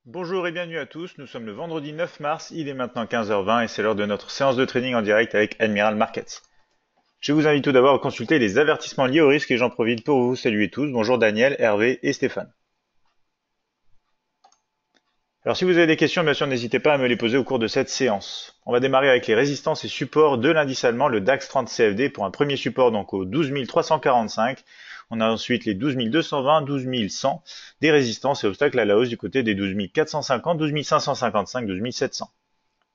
Bonjour et bienvenue à tous, nous sommes le vendredi 9 mars, il est maintenant 15h20 et c'est l'heure de notre séance de trading en direct avec Admiral Markets. Je vous invite tout d'abord à consulter les avertissements liés au risque et j'en profite pour vous saluer tous. Bonjour Daniel, Hervé et Stéphane. Alors si vous avez des questions, bien sûr, n'hésitez pas à me les poser au cours de cette séance. On va démarrer avec les résistances et supports de l'indice allemand, le DAX 30 CFD, pour un premier support donc au 12 345. On a ensuite les 12 220, 12 100, des résistances et obstacles à la hausse du côté des 12 450, 12 555, 12 700.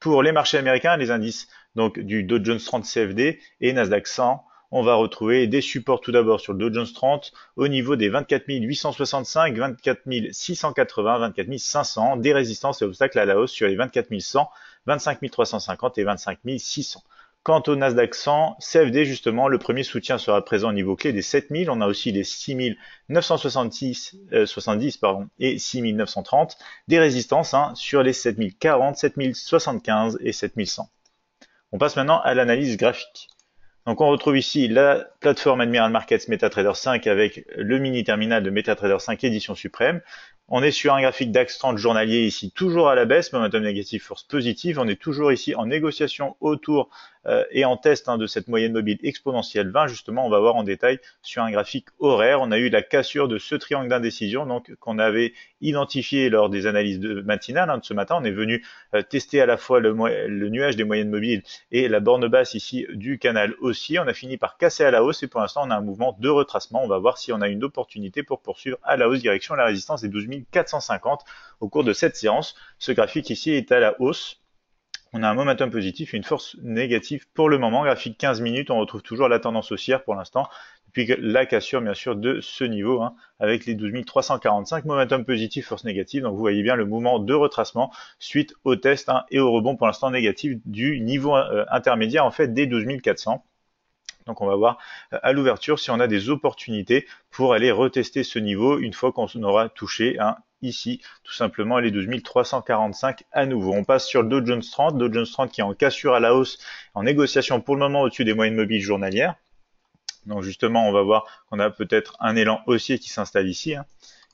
Pour les marchés américains, les indices donc du Dow Jones 30 CFD et Nasdaq 100, on va retrouver des supports tout d'abord sur le Dow Jones 30 au niveau des 24 865, 24 680, 24 500, des résistances et obstacles à la hausse sur les 24 100, 25 350 et 25 600. Quant au Nasdaq 100, CFD justement, le premier soutien sera présent au niveau clé des 7000. On a aussi les 6966, 70 et 6930. Des résistances sur les 7040, 7075 et 7100. On passe maintenant à l'analyse graphique. Donc on retrouve ici la plateforme Admiral Markets MetaTrader 5 avec le mini terminal de MetaTrader 5 édition suprême. On est sur un graphique DAX 30 journalier ici, toujours à la baisse, momentum négatif, force positive. On est toujours ici en négociation autour et en test de cette moyenne mobile exponentielle 20. Justement, on va voir en détail sur un graphique horaire. On a eu la cassure de ce triangle d'indécision donc qu'on avait identifié lors des analyses matinales de ce matin. On est venu tester à la fois le nuage des moyennes mobiles et la borne basse ici du canal haussier. On a fini par casser à la hausse et pour l'instant on a un mouvement de retracement. On va voir si on a une opportunité pour poursuivre à la hausse direction la résistance des 12 450 au cours de cette séance. Ce graphique ici est à la hausse. On a un momentum positif et une force négative pour le moment. Graphique 15 minutes, on retrouve toujours la tendance haussière pour l'instant, depuis la cassure bien sûr de ce niveau, avec les 12 345, momentum positif, force négative. Donc vous voyez bien le mouvement de retracement suite au test et au rebond pour l'instant négatif du niveau intermédiaire en fait des 12 400. Donc on va voir à l'ouverture si on a des opportunités pour aller retester ce niveau une fois qu'on aura touché ici tout simplement les 12 345 à nouveau. On passe sur le Dow Jones 30, Dow Jones 30 qui est en cassure à la hausse, en négociation pour le moment au-dessus des moyennes mobiles journalières. Donc justement on va voir qu'on a peut-être un élan haussier qui s'installe ici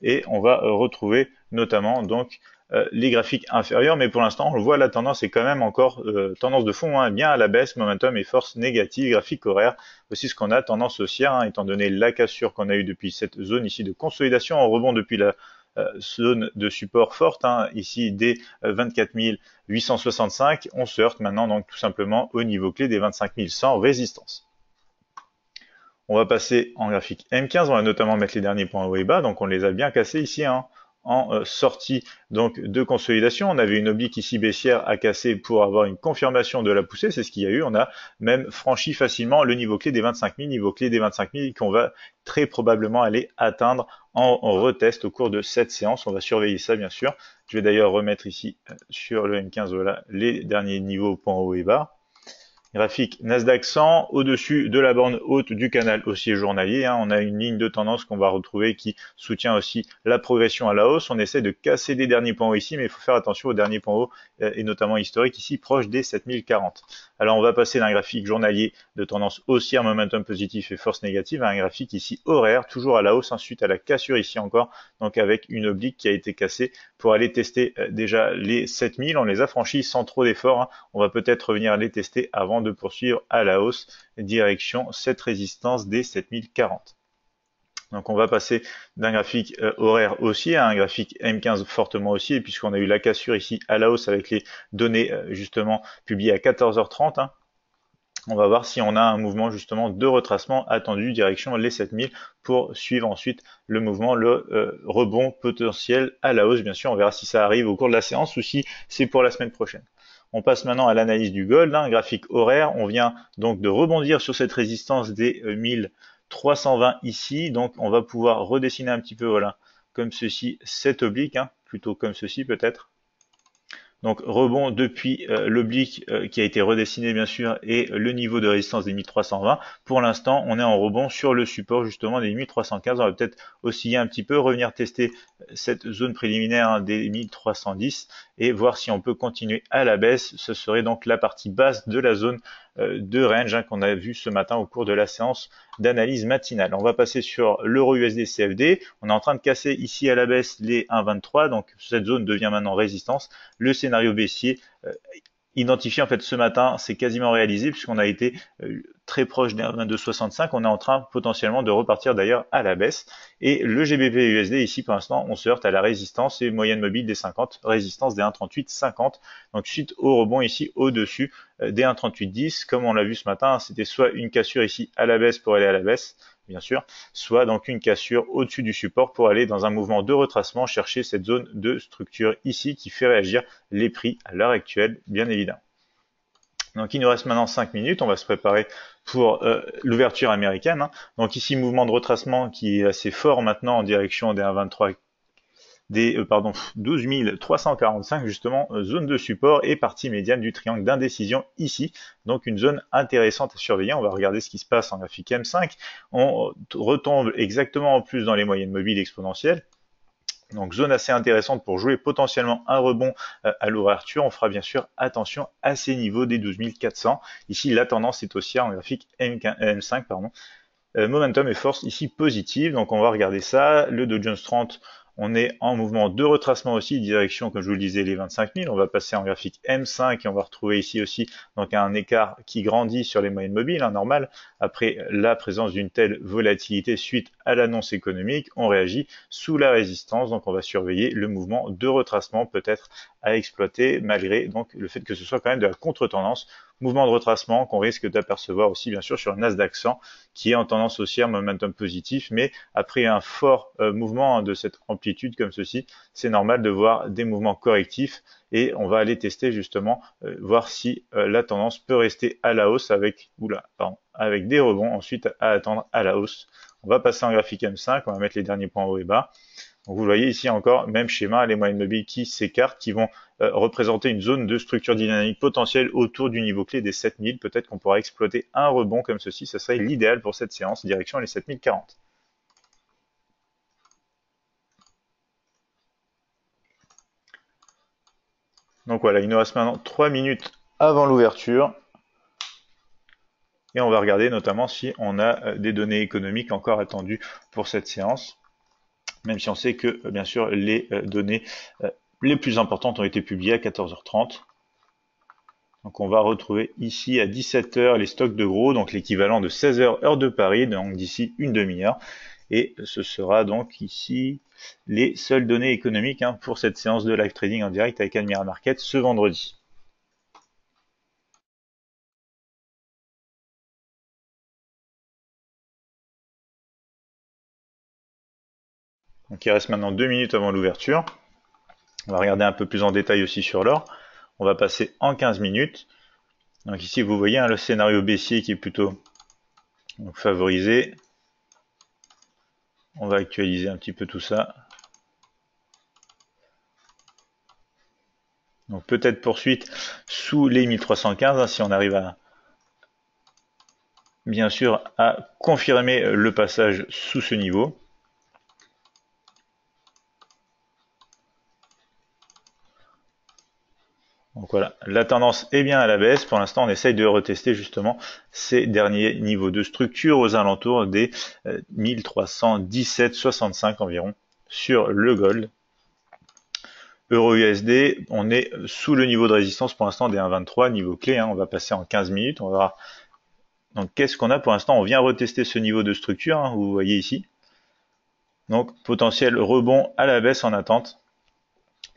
et on va retrouver notamment donc les graphiques inférieurs, mais pour l'instant on le voit, la tendance est quand même encore tendance de fond, bien à la baisse, momentum et force négative, graphique horaire aussi ce qu'on a, tendance haussière, étant donné la cassure qu'on a eu depuis cette zone ici de consolidation, en rebond depuis la zone de support forte, ici des 24 865, on se heurte maintenant donc tout simplement au niveau clé des 25 100 résistance. On va passer en graphique M15, on va notamment mettre les derniers points haut et bas, donc on les a bien cassés ici en sortie donc de consolidation. On avait une oblique ici baissière à casser pour avoir une confirmation de la poussée, c'est ce qu'il y a eu. On a même franchi facilement le niveau clé des 25 000, niveau clé des 25 000 qu'on va très probablement aller atteindre en retest au cours de cette séance. On va surveiller ça bien sûr. Je vais d'ailleurs remettre ici sur le M15 voilà les derniers niveaux points haut et bas. Graphique Nasdaq 100, au-dessus de la borne haute du canal haussier journalier, on a une ligne de tendance qu'on va retrouver qui soutient aussi la progression à la hausse. On essaie de casser des derniers points hauts ici, mais il faut faire attention aux derniers points hauts, et notamment historiques ici, proche des 7040. Alors on va passer d'un graphique journalier de tendance haussière, momentum positif et force négative, à un graphique ici horaire, toujours à la hausse, suite à la cassure ici encore, donc avec une oblique qui a été cassée pour aller tester déjà les 7000. On les a franchis sans trop d'efforts. On va peut-être revenir les tester avant de poursuivre à la hausse direction cette résistance des 7040. Donc on va passer d'un graphique horaire haussier à un graphique M15 fortement haussier, puisqu'on a eu la cassure ici à la hausse avec les données justement publiées à 14h30. On va voir si on a un mouvement justement de retracement attendu direction les 7000 pour suivre ensuite le mouvement, le rebond potentiel à la hausse. Bien sûr, on verra si ça arrive au cours de la séance ou si c'est pour la semaine prochaine. On passe maintenant à l'analyse du gold, graphique horaire. On vient donc de rebondir sur cette résistance des 1320 ici. Donc on va pouvoir redessiner un petit peu, voilà, comme ceci, cette oblique, plutôt comme ceci peut-être. Donc rebond depuis l'oblique qui a été redessiné bien sûr et le niveau de résistance des 1320. Pour l'instant, on est en rebond sur le support justement des 1315. On va peut-être osciller un petit peu, revenir tester cette zone préliminaire des 1310 et voir si on peut continuer à la baisse. Ce serait donc la partie basse de la zone de range qu'on a vu ce matin au cours de la séance d'analyse matinale. On va passer sur l'euro USD CFD. On est en train de casser ici à la baisse les 1,23, donc cette zone devient maintenant résistance. Le scénario baissier identifié en fait ce matin, c'est quasiment réalisé puisqu'on a été très proche des 1,2265. On est en train potentiellement de repartir d'ailleurs à la baisse. Et le GBP USD ici pour l'instant, on se heurte à la résistance et moyenne mobile des 50, résistance des 1,3850. Donc suite au rebond ici au-dessus des 1,3810, comme on l'a vu ce matin, c'était soit une cassure ici à la baisse pour aller à la baisse, bien sûr, soit donc une cassure au-dessus du support pour aller dans un mouvement de retracement, chercher cette zone de structure ici qui fait réagir les prix à l'heure actuelle, bien évidemment. Donc il nous reste maintenant 5 minutes, on va se préparer pour l'ouverture américaine. Hein. Donc ici, mouvement de retracement qui est assez fort maintenant en direction des 1,23 12 345 justement, zone de support et partie médiane du triangle d'indécision ici, donc une zone intéressante à surveiller. On va regarder ce qui se passe en graphique M5, on retombe exactement en plus dans les moyennes mobiles exponentielles. Donc zone assez intéressante pour jouer potentiellement un rebond à l'ouverture. On fera bien sûr attention à ces niveaux des 12 400. Ici la tendance est haussière en graphique M5. Momentum et force ici positive, donc on va regarder ça. Le Dow Jones 30, on est en mouvement de retracement aussi, direction, comme je vous le disais, les 25 000. On va passer en graphique M5 et on va retrouver ici aussi donc un écart qui grandit sur les moyennes mobiles, hein, normal. Après la présence d'une telle volatilité suite à l'annonce économique, on réagit sous la résistance, donc on va surveiller le mouvement de retracement peut-être à exploiter malgré donc le fait que ce soit quand même de la contre-tendance. Mouvement de retracement qu'on risque d'apercevoir aussi bien sûr sur le Nasdaq 100 qui est en tendance haussière, momentum positif, mais après un fort mouvement de cette amplitude comme ceci, c'est normal de voir des mouvements correctifs et on va aller tester justement, voir si la tendance peut rester à la hausse avec, avec des rebonds ensuite à attendre à la hausse. On va passer en graphique M5, on va mettre les derniers points haut et bas. Donc vous voyez ici encore, même schéma, les moyennes mobiles qui s'écartent, qui vont représenter une zone de structure dynamique potentielle autour du niveau clé des 7000. Peut-être qu'on pourra exploiter un rebond comme ceci, ce serait l'idéal pour cette séance, direction les 7040. Donc voilà, il nous reste maintenant 3 minutes avant l'ouverture. Et on va regarder notamment si on a des données économiques encore attendues pour cette séance. Même si on sait que, bien sûr, les données les plus importantes ont été publiées à 14h30. Donc on va retrouver ici à 17h les stocks de gros, donc l'équivalent de 16h heure de Paris, donc d'ici une demi-heure. Et ce sera donc ici les seules données économiques pour cette séance de live trading en direct avec Admiral Market ce vendredi. Donc il reste maintenant 2 minutes avant l'ouverture. On va regarder un peu plus en détail aussi sur l'or. On va passer en 15 minutes. Donc ici vous voyez le scénario baissier qui est plutôt favorisé. On va actualiser un petit peu tout ça. Donc peut-être poursuite sous les 1315 si on arrive à bien sûr à confirmer le passage sous ce niveau. Donc voilà, la tendance est bien à la baisse. Pour l'instant, on essaye de retester justement ces derniers niveaux de structure aux alentours des 1317,65 environ sur le gold. Euro USD, on est sous le niveau de résistance pour l'instant des 1,23, niveau clé. On va passer en 15 minutes. On va voir. Donc qu'est-ce qu'on a pour l'instant? On vient retester ce niveau de structure, vous voyez ici. Donc potentiel rebond à la baisse en attente.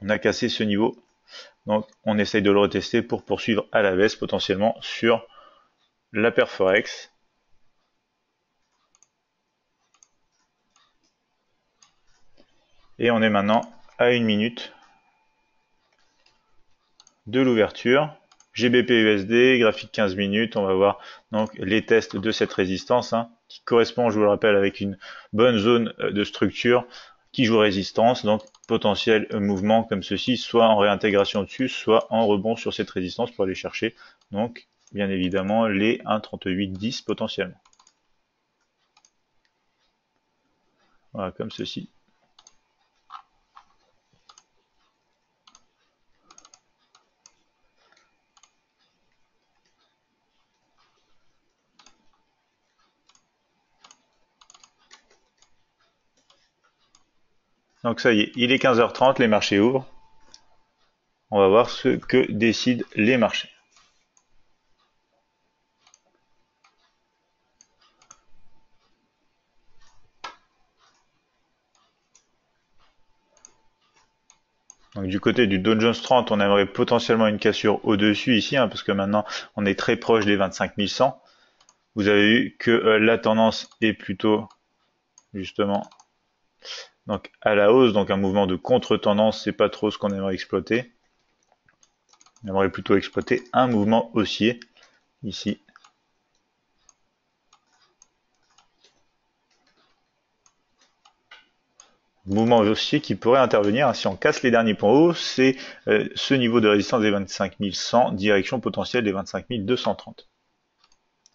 On a cassé ce niveau. Donc on essaye de le retester pour poursuivre à la baisse potentiellement sur la paire Forex. Et on est maintenant à 1 minute de l'ouverture. GBP USD, graphique 15 minutes, on va voir donc les tests de cette résistance qui correspond, je vous le rappelle, avec une bonne zone de structure qui joue résistance, donc potentiel mouvement comme ceci, soit en réintégration dessus, soit en rebond sur cette résistance pour aller chercher donc bien évidemment les 1,3810 potentiellement. Voilà, comme ceci. Donc ça y est, il est 15h30, les marchés ouvrent. On va voir ce que décident les marchés. Donc du côté du Dow Jones 30, on aimerait potentiellement une cassure au-dessus ici, parce que maintenant on est très proche des 25 100. Vous avez vu que la tendance est plutôt justement donc à la hausse, donc un mouvement de contre-tendance, c'est pas trop ce qu'on aimerait exploiter. On aimerait plutôt exploiter un mouvement haussier ici. Mouvement haussier qui pourrait intervenir si on casse les derniers points hauts, c'est ce niveau de résistance des 25 100, direction potentielle des 25 230.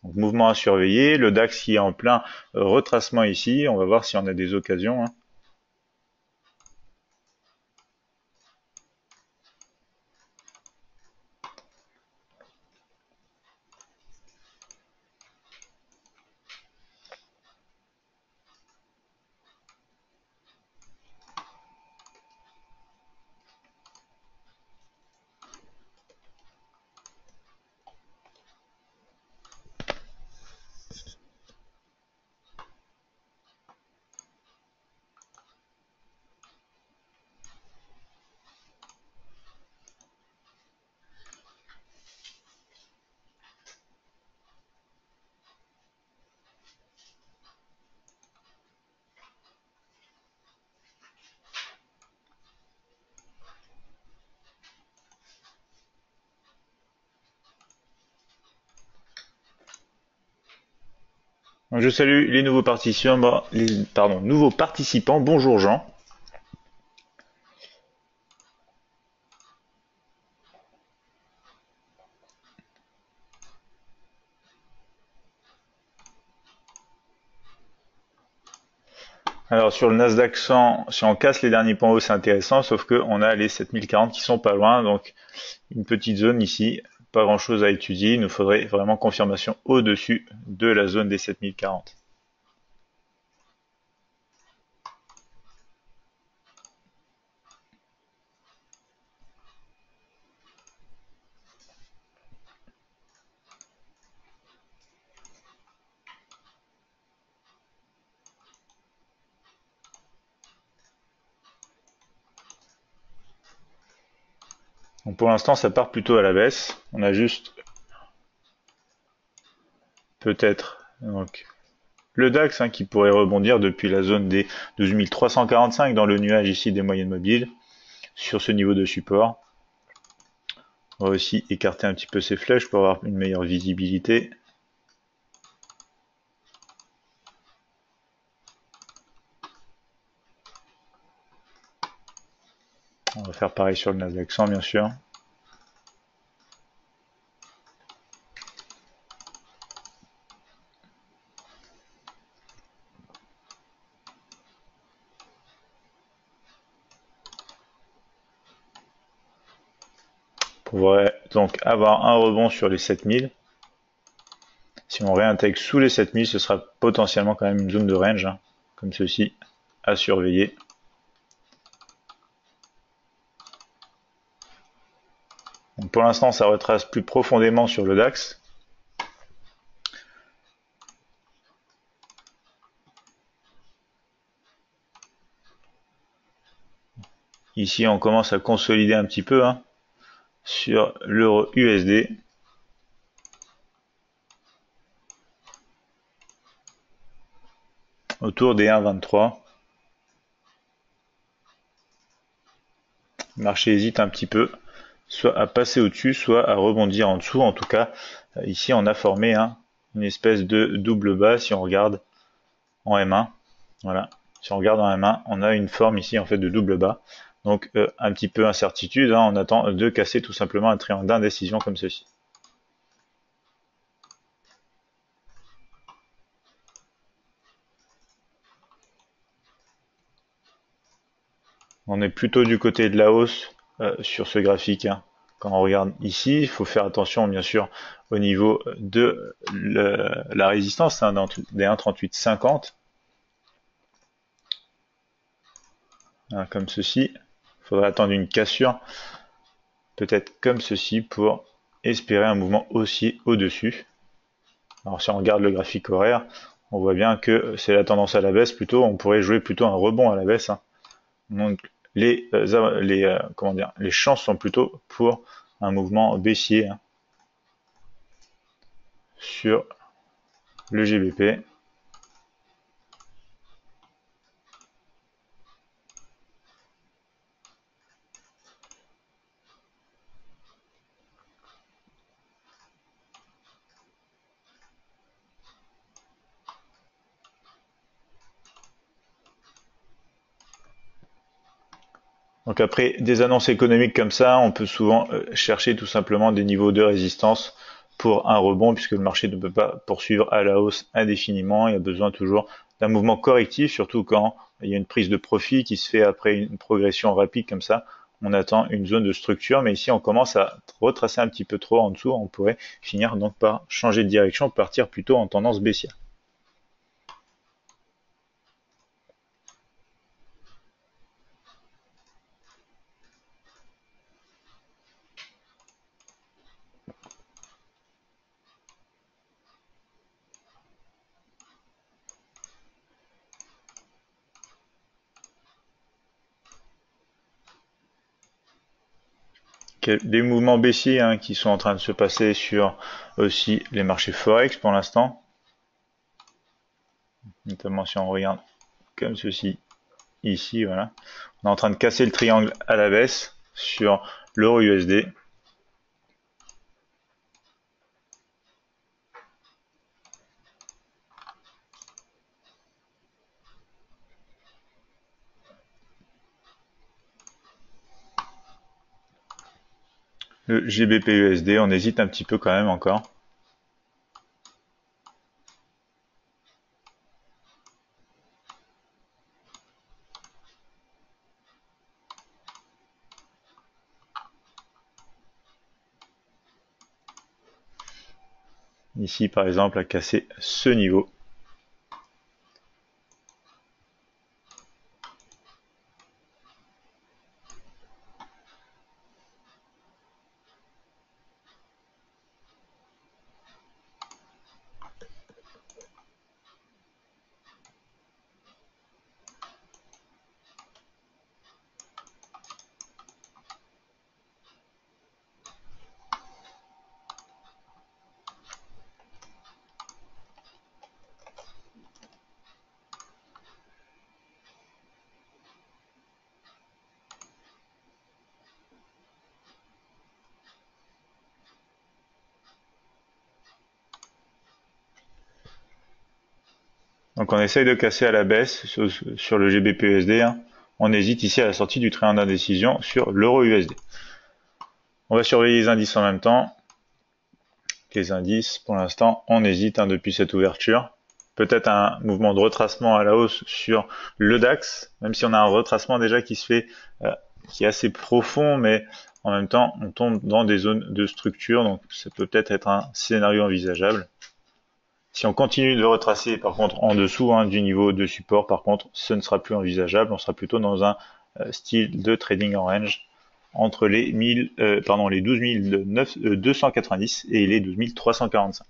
Donc, mouvement à surveiller, le DAX qui est en plein retracement ici, on va voir si on a des occasions. Donc, je salue les nouveaux participants, nouveaux participants. Bonjour Jean. Alors sur le Nasdaq 100, si on casse les derniers points hauts, c'est intéressant, sauf qu'on a les 7040 qui sont pas loin, donc une petite zone ici, pas grand chose à étudier, il nous faudrait vraiment confirmation au-dessus de la zone des 7040. Donc pour l'instant, ça part plutôt à la baisse. On a juste peut-être donc le DAX qui pourrait rebondir depuis la zone des 12 345 dans le nuage ici des moyennes mobiles sur ce niveau de support. On va aussi écarter un petit peu ces flèches pour avoir une meilleure visibilité. On va faire pareil sur le Nasdaq 100 bien sûr. On pourrait donc avoir un rebond sur les 7000. Si on réintègre sous les 7000, ce sera potentiellement quand même une zone de range, comme ceci, à surveiller. Donc pour l'instant, ça retrace plus profondément sur le DAX. Ici, on commence à consolider un petit peu sur l'euro USD. Autour des 1,23. Le marché hésite un petit peu, soit à passer au-dessus, soit à rebondir en dessous. En tout cas, ici, on a formé une espèce de double bas si on regarde en M1. Voilà. Si on regarde en M1, on a une forme ici en fait de double bas. Donc un petit peu incertitude, on attend de casser tout simplement un triangle d'indécision comme ceci. On est plutôt du côté de la hausse sur ce graphique. Quand on regarde ici, il faut faire attention bien sûr au niveau de la résistance des 1,3850. Voilà, comme ceci. Il faudra attendre une cassure, peut-être comme ceci, pour espérer un mouvement haussier au-dessus. Alors si on regarde le graphique horaire, on voit bien que c'est la tendance à la baisse plutôt. On pourrait jouer plutôt un rebond à la baisse, hein. Donc comment dire, les chances sont plutôt pour un mouvement baissier, hein, sur le GBP. Donc après des annonces économiques comme ça, on peut souvent chercher tout simplement des niveaux de résistance pour un rebond, puisque le marché ne peut pas poursuivre à la hausse indéfiniment. Il y a besoin toujours d'un mouvement correctif, surtout quand il y a une prise de profit qui se fait après une progression rapide comme ça. On attend une zone de structure, mais ici on commence à retracer un petit peu trop en dessous. On pourrait finir donc par changer de direction, partir plutôt en tendance baissière. Des mouvements baissiers, hein, qui sont en train de se passer sur aussi les marchés Forex pour l'instant. Notamment si on regarde comme ceci, ici, voilà. On est en train de casser le triangle à la baisse sur l'euro USD. Le GBP USD, on hésite un petit peu quand même encore. Ici, par exemple, à casser ce niveau. Donc on essaye de casser à la baisse sur le GBP USD, hein. On hésite ici à la sortie du triangle d'indécision sur l'euro USD. On va surveiller les indices en même temps. Les indices, pour l'instant, on hésite, hein, depuis cette ouverture. Peut-être un mouvement de retracement à la hausse sur le DAX, même si on a un retracement déjà qui se fait, qui est assez profond, mais en même temps, on tombe dans des zones de structure, donc ça peut peut-être être un scénario envisageable. Si on continue de retracer, par contre, en dessous, hein, du niveau de support, par contre, ce ne sera plus envisageable. On sera plutôt dans un style de trading en range entre les 12 290 et les 12 345.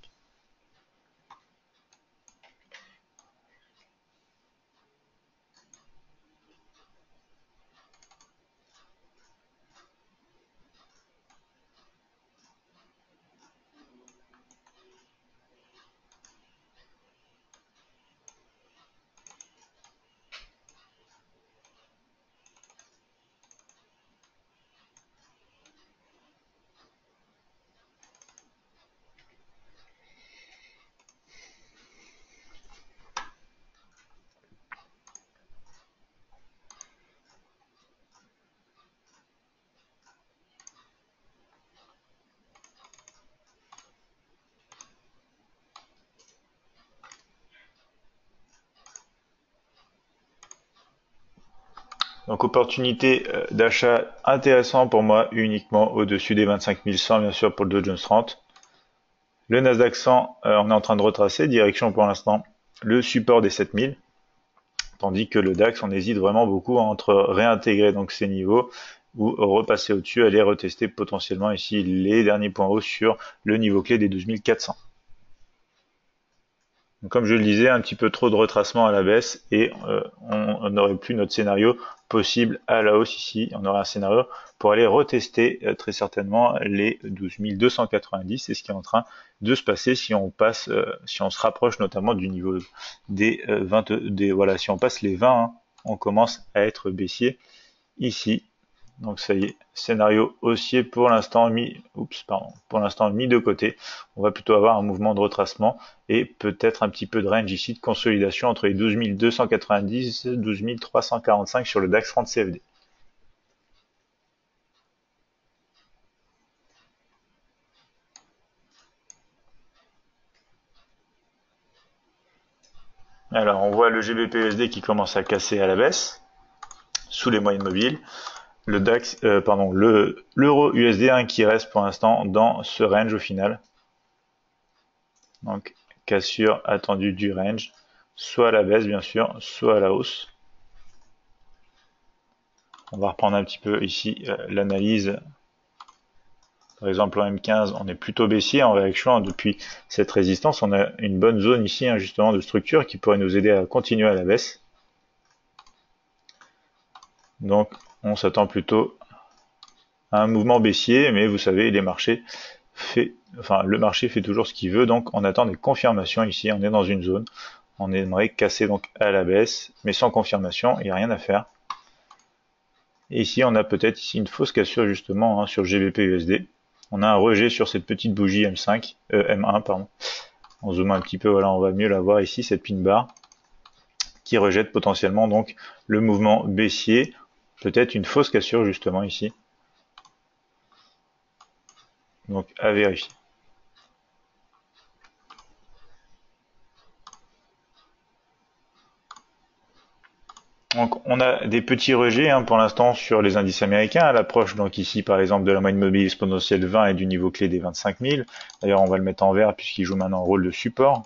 Donc opportunité d'achat intéressant pour moi, uniquement au-dessus des 25 100, bien sûr, pour le Dow Jones 30. Le Nasdaq 100, on est en train de retracer, direction pour l'instant le support des 7000. Tandis que le DAX, on hésite vraiment beaucoup entre réintégrer donc ces niveaux ou repasser au-dessus, aller retester potentiellement ici les derniers points hauts sur le niveau clé des 12400. Donc, comme je le disais, un petit peu trop de retracement à la baisse et on n'aurait plus notre scénario possible à la hausse ici. On aurait un scénario pour aller retester très certainement les 12290. C'est ce qui est en train de se passer si on passe, si on se rapproche notamment du niveau des 20, voilà, si on passe les 20, hein, on commence à être baissier ici. Donc ça y est, scénario haussier pour l'instant pour l'instant mis de côté. On va plutôt avoir un mouvement de retracement et peut-être un petit peu de range ici de consolidation entre les 12 290 et 12 345 sur le DAX 30 CFD. Alors on voit le GBP/USD qui commence à casser à la baisse sous les moyennes mobiles. Le DAX, l'euro USD qui reste pour l'instant dans ce range au final. Donc cassure attendue du range, soit à la baisse bien sûr, soit à la hausse. On va reprendre un petit peu ici l'analyse. Par exemple en M15, on est plutôt baissier en réaction depuis cette résistance. On a une bonne zone ici justement de structure qui pourrait nous aider à continuer à la baisse. Donc on s'attend plutôt à un mouvement baissier, mais vous savez, le marché fait toujours ce qu'il veut, donc on attend des confirmations ici. On est dans une zone, on aimerait casser donc à la baisse, mais sans confirmation, il n'y a rien à faire. Et ici, on a peut-être ici une fausse cassure justement sur GBP/USD. On a un rejet sur cette petite bougie M1, pardon. En zoomant un petit peu, voilà, on va mieux la voir ici, cette pin bar qui rejette potentiellement donc le mouvement baissier. Peut-être une fausse cassure justement ici. Donc à vérifier. Donc on a des petits rejets pour l'instant sur les indices américains à l'approche donc ici par exemple de la moyenne mobile exponentielle 20 et du niveau clé des 25 000. D'ailleurs on va le mettre en vert puisqu'il joue maintenant un rôle de support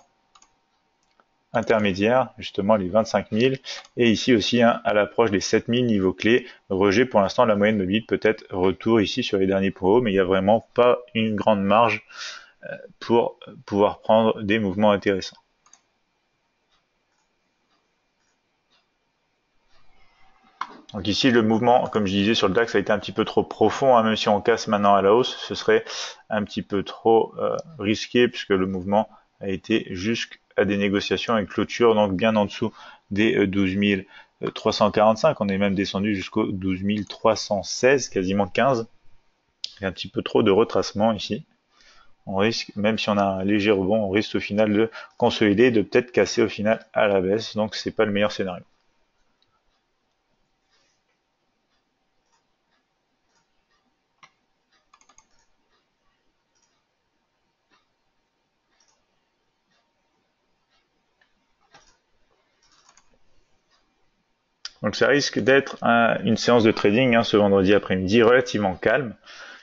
intermédiaire, justement les 25 000, et ici aussi à l'approche des 7 000 niveaux clés, rejet pour l'instant la moyenne mobile, peut-être retour ici sur les derniers points hauts, mais il n'y a vraiment pas une grande marge pour pouvoir prendre des mouvements intéressants. Donc ici le mouvement, comme je disais sur le DAX, a été un petit peu trop profond, même si on casse maintenant à la hausse, ce serait un petit peu trop risqué puisque le mouvement a été jusqu'à des négociations et clôture, donc bien en dessous des 12 345, on est même descendu jusqu'au 12 316, quasiment 15. Il y a un petit peu trop de retracement ici. On risque, même si on a un léger rebond, on risque au final de consolider, de peut-être casser au final à la baisse, donc c'est pas le meilleur scénario. Donc ça risque d'être une séance de trading ce vendredi après-midi relativement calme,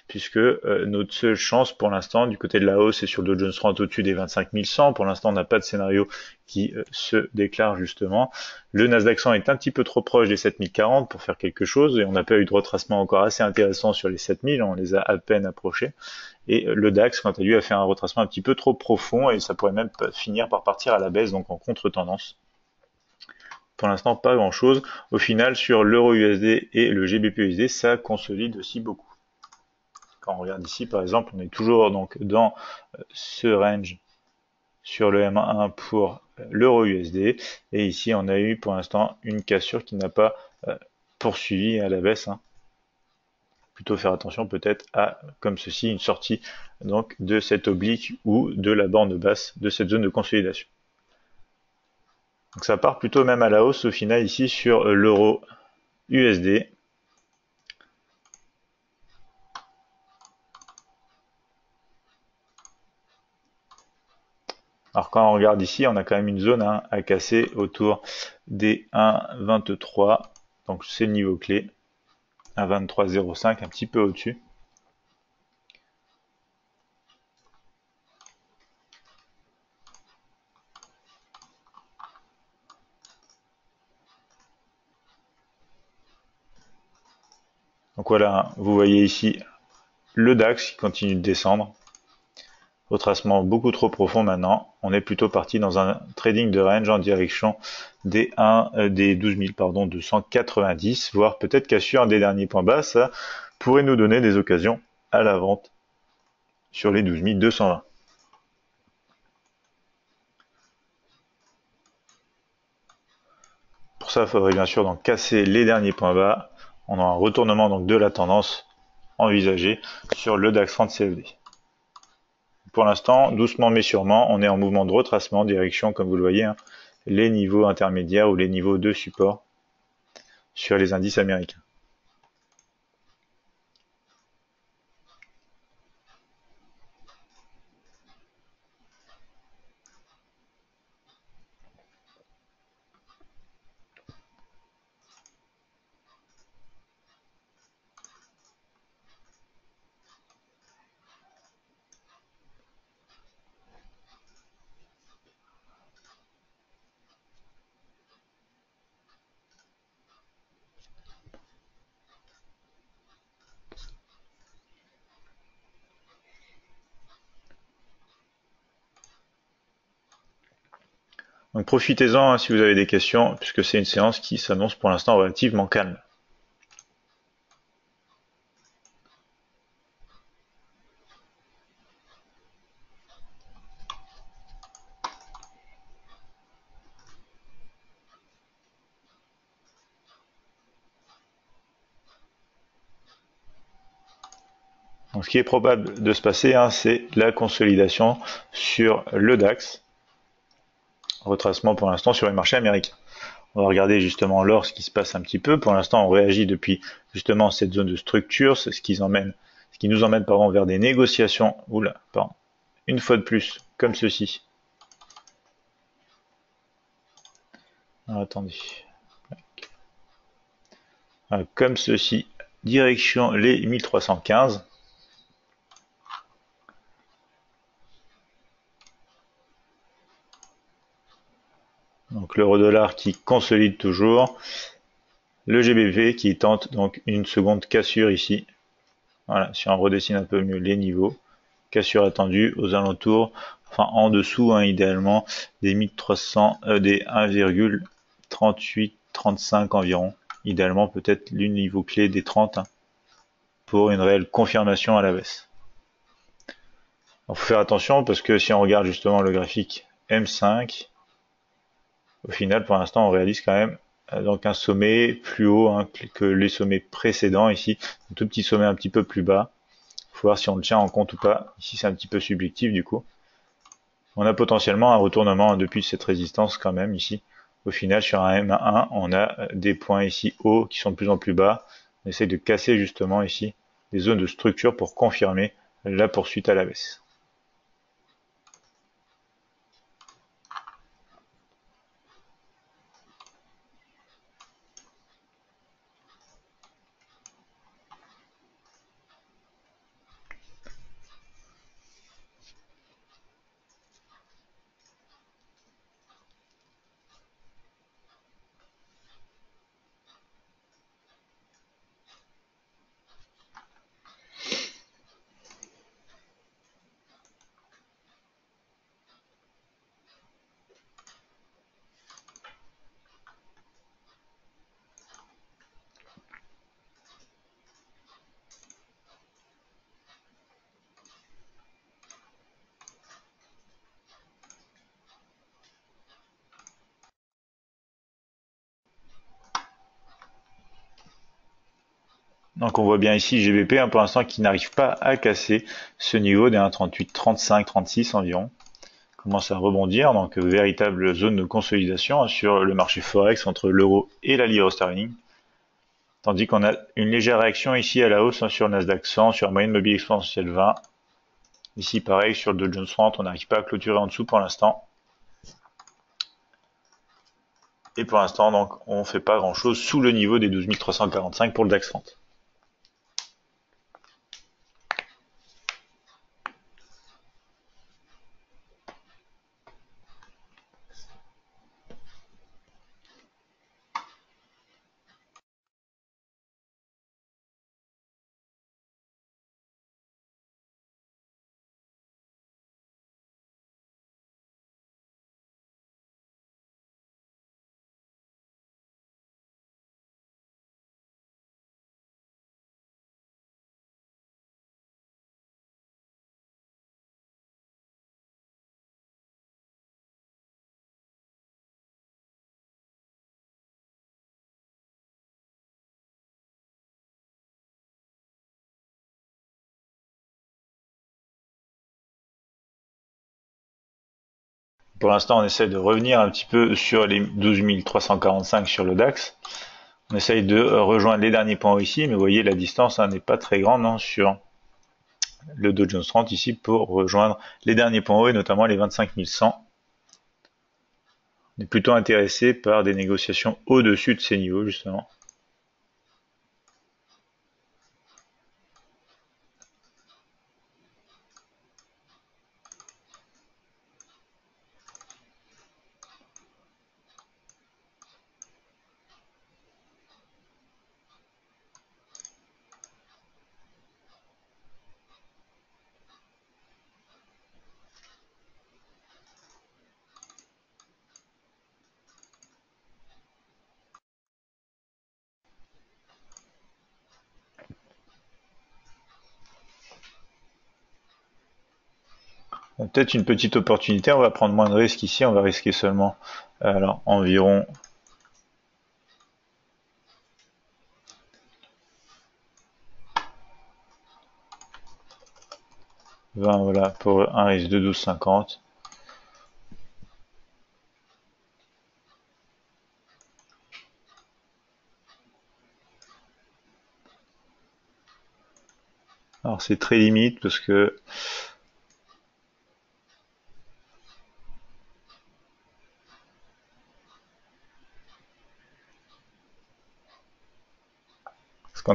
puisque notre seule chance pour l'instant du côté de la hausse c'est sur le Dow Jones 30 au-dessus des 25 100. Pour l'instant on n'a pas de scénario qui se déclare justement. Le Nasdaq 100 est un petit peu trop proche des 7040 pour faire quelque chose et on n'a pas eu de retracement encore assez intéressant sur les 7000, on les a à peine approchés. Et le DAX quant à lui a fait un retracement un petit peu trop profond et ça pourrait même finir par partir à la baisse, donc en contre-tendance. Pour l'instant, pas grand-chose. Au final, sur l'euro USD et le GBP USD, ça consolide aussi beaucoup. Quand on regarde ici, par exemple, on est toujours donc dans ce range sur le M1 pour l'euro USD. Et ici, on a eu pour l'instant une cassure qui n'a pas poursuivi à la baisse. Plutôt faire attention peut-être à, comme ceci, une sortie donc de cette oblique ou de la bande basse de cette zone de consolidation. Donc ça part plutôt même à la hausse au final ici sur l'euro USD. Alors quand on regarde ici, on a quand même une zone à casser autour des 1,23. Donc c'est le niveau clé. 1,23,05, un petit peu au-dessus. Donc voilà, vous voyez ici le DAX qui continue de descendre. Retracement beaucoup trop profond maintenant. On est plutôt parti dans un trading de range en direction des 12 000, pardon, 290, voire peut-être cassure un des derniers points bas. Ça pourrait nous donner des occasions à la vente sur les 12 220. Pour ça, il faudrait bien sûr donc casser les derniers points bas. On a un retournement donc de la tendance envisagée sur le DAX 30 CFD. Pour l'instant, doucement mais sûrement, on est en mouvement de retracement, direction, comme vous le voyez, hein, les niveaux intermédiaires ou les niveaux de support sur les indices américains. Donc profitez-en hein, si vous avez des questions, puisque c'est une séance qui s'annonce pour l'instant relativement calme. Donc ce qui est probable de se passer, hein, c'est la consolidation sur le DAX. Retracement pour l'instant sur les marchés américains. On va regarder justement l'or, ce qui se passe un petit peu. Pour l'instant, on réagit depuis justement cette zone de structure, c'est ce qui nous emmène vers des négociations. Oula, pardon. Une fois de plus, comme ceci. Alors, attendez. Comme ceci, direction les 1315. Donc l'euro-dollar qui consolide toujours. Le GBP qui tente donc une seconde cassure ici. Voilà, si on redessine un peu mieux les niveaux. Cassure attendue aux alentours, enfin en dessous hein, idéalement, des 1300, des 1,38-35 environ. Idéalement peut-être le niveau clé des 30 hein, pour une réelle confirmation à la baisse. Il faut faire attention parce que si on regarde justement le graphique M5, au final pour l'instant on réalise quand même donc un sommet plus haut hein, que les sommets précédents ici, un tout petit sommet un petit peu plus bas. Il faut voir si on le tient en compte ou pas. Ici c'est un petit peu subjectif du coup. On a potentiellement un retournement depuis cette résistance quand même ici. Au final sur un M1, on a des points ici hauts qui sont de plus en plus bas. On essaie de casser justement ici des zones de structure pour confirmer la poursuite à la baisse. Donc on voit bien ici GBP pour l'instant qui n'arrive pas à casser ce niveau des 1,38, 35, 36 environ. Commence à rebondir, donc véritable zone de consolidation hein, sur le marché Forex entre l'euro et la livre sterling. Tandis qu'on a une légère réaction ici à la hausse hein, sur le Nasdaq 100, sur la moyenne mobile exponentielle 20. Ici pareil sur le Dow Jones 30, on n'arrive pas à clôturer en dessous pour l'instant. Et pour l'instant, donc, on ne fait pas grand chose sous le niveau des 12 345 pour le DAX 30. Pour l'instant, on essaie de revenir un petit peu sur les 12 345 sur le DAX. On essaye de rejoindre les derniers points hauts ici, mais vous voyez la distance n'est pas très grande sur le Dow Jones 30 ici pour rejoindre les derniers points hauts et notamment les 25 100. On est plutôt intéressé par des négociations au-dessus de ces niveaux justement. Peut-être une petite opportunité, on va prendre moins de risques ici, on va risquer seulement alors environ 20, voilà, pour un risque de 12,50. Alors c'est très limite parce qu'on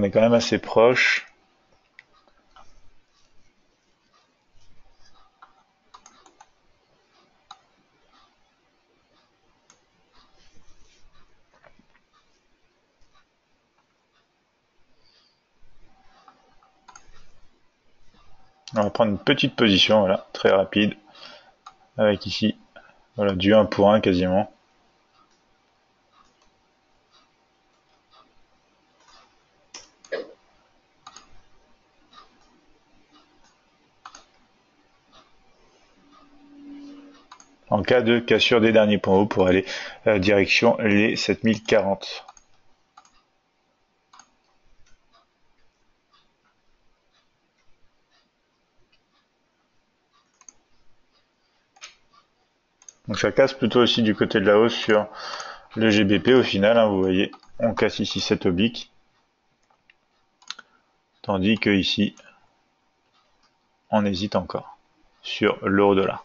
est quand même assez proche. On va prendre une petite position, voilà, très rapide, avec ici, voilà, du 1 pour 1 quasiment. En cas de cassure des derniers points hauts pour aller direction les 7040. Donc ça casse plutôt aussi du côté de la hausse sur le GBP au final, hein, vous voyez, on casse ici cette oblique, tandis que ici, on hésite encore sur l'euro-dollar.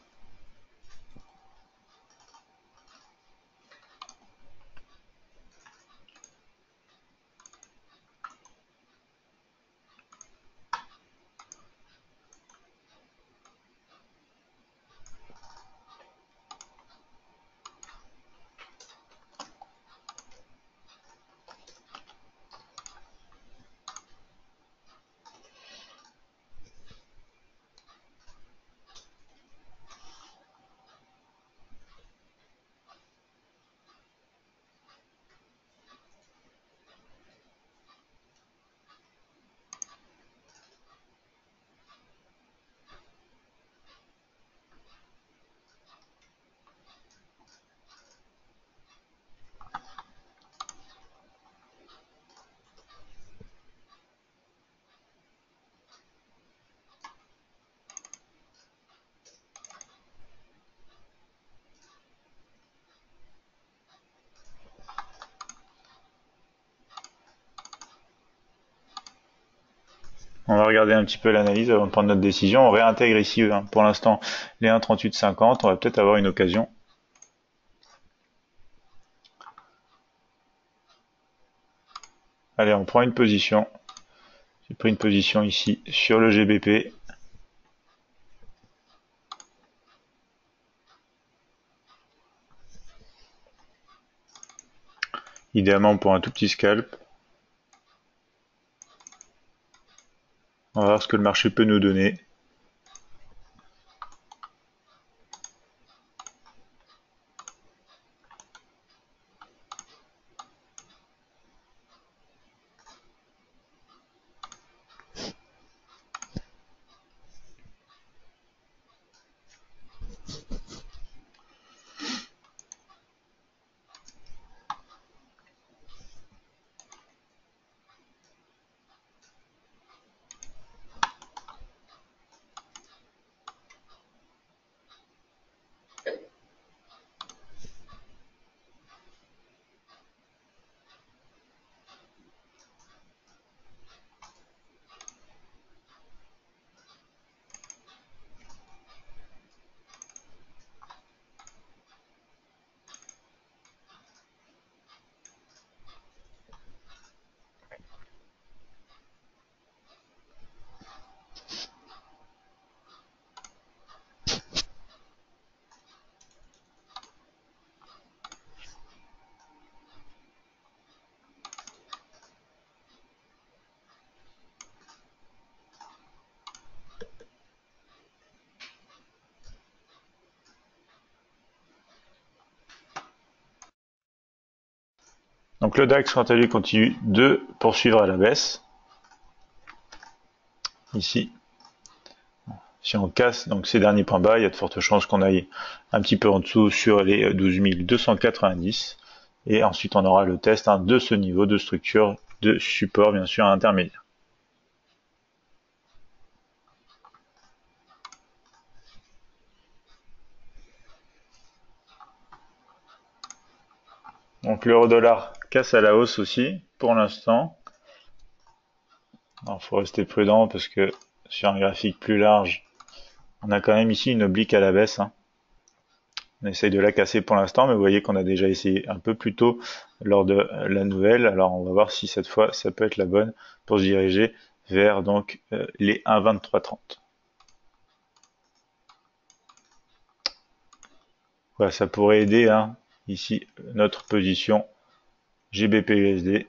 On va regarder un petit peu l'analyse avant de prendre notre décision. On réintègre ici pour l'instant les 1,3850. On va peut-être avoir une occasion. Allez, on prend une position. J'ai pris une position ici sur le GBP. Idéalement pour un tout petit scalp. On va voir ce que le marché peut nous donner. Donc le DAX, quant à lui, continue de poursuivre à la baisse. Ici, si on casse donc ces derniers points bas, il y a de fortes chances qu'on aille un petit peu en dessous sur les 12 290. Et ensuite, on aura le test de ce niveau de structure de support, bien sûr, intermédiaire. Donc l'euro-dollar casse à la hausse aussi, pour l'instant. Il faut rester prudent parce que sur un graphique plus large, on a quand même ici une oblique à la baisse. On essaye de la casser pour l'instant, mais vous voyez qu'on a déjà essayé un peu plus tôt lors de la nouvelle. Alors on va voir si cette fois ça peut être la bonne pour se diriger vers donc les 1,2330. Voilà, ça pourrait aider ici notre position GBP-USD.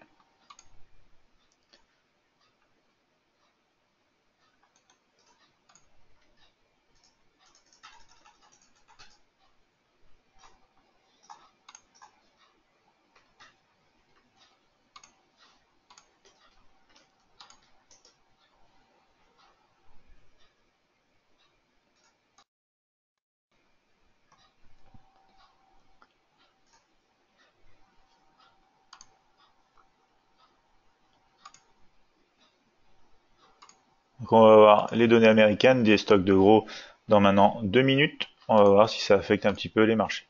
Donc on va voir les données américaines des stocks de gros dans maintenant 2 minutes. On va voir si ça affecte un petit peu les marchés.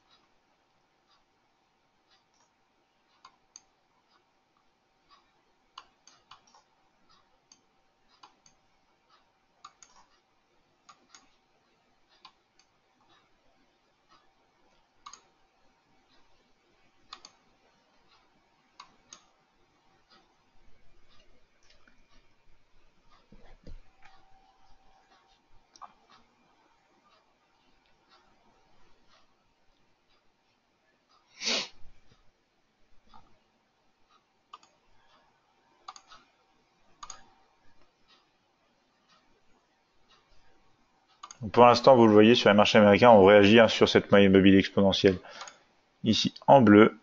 Donc pour l'instant, vous le voyez sur les marchés américains, on réagit sur cette moyenne mobile exponentielle. Ici en bleu,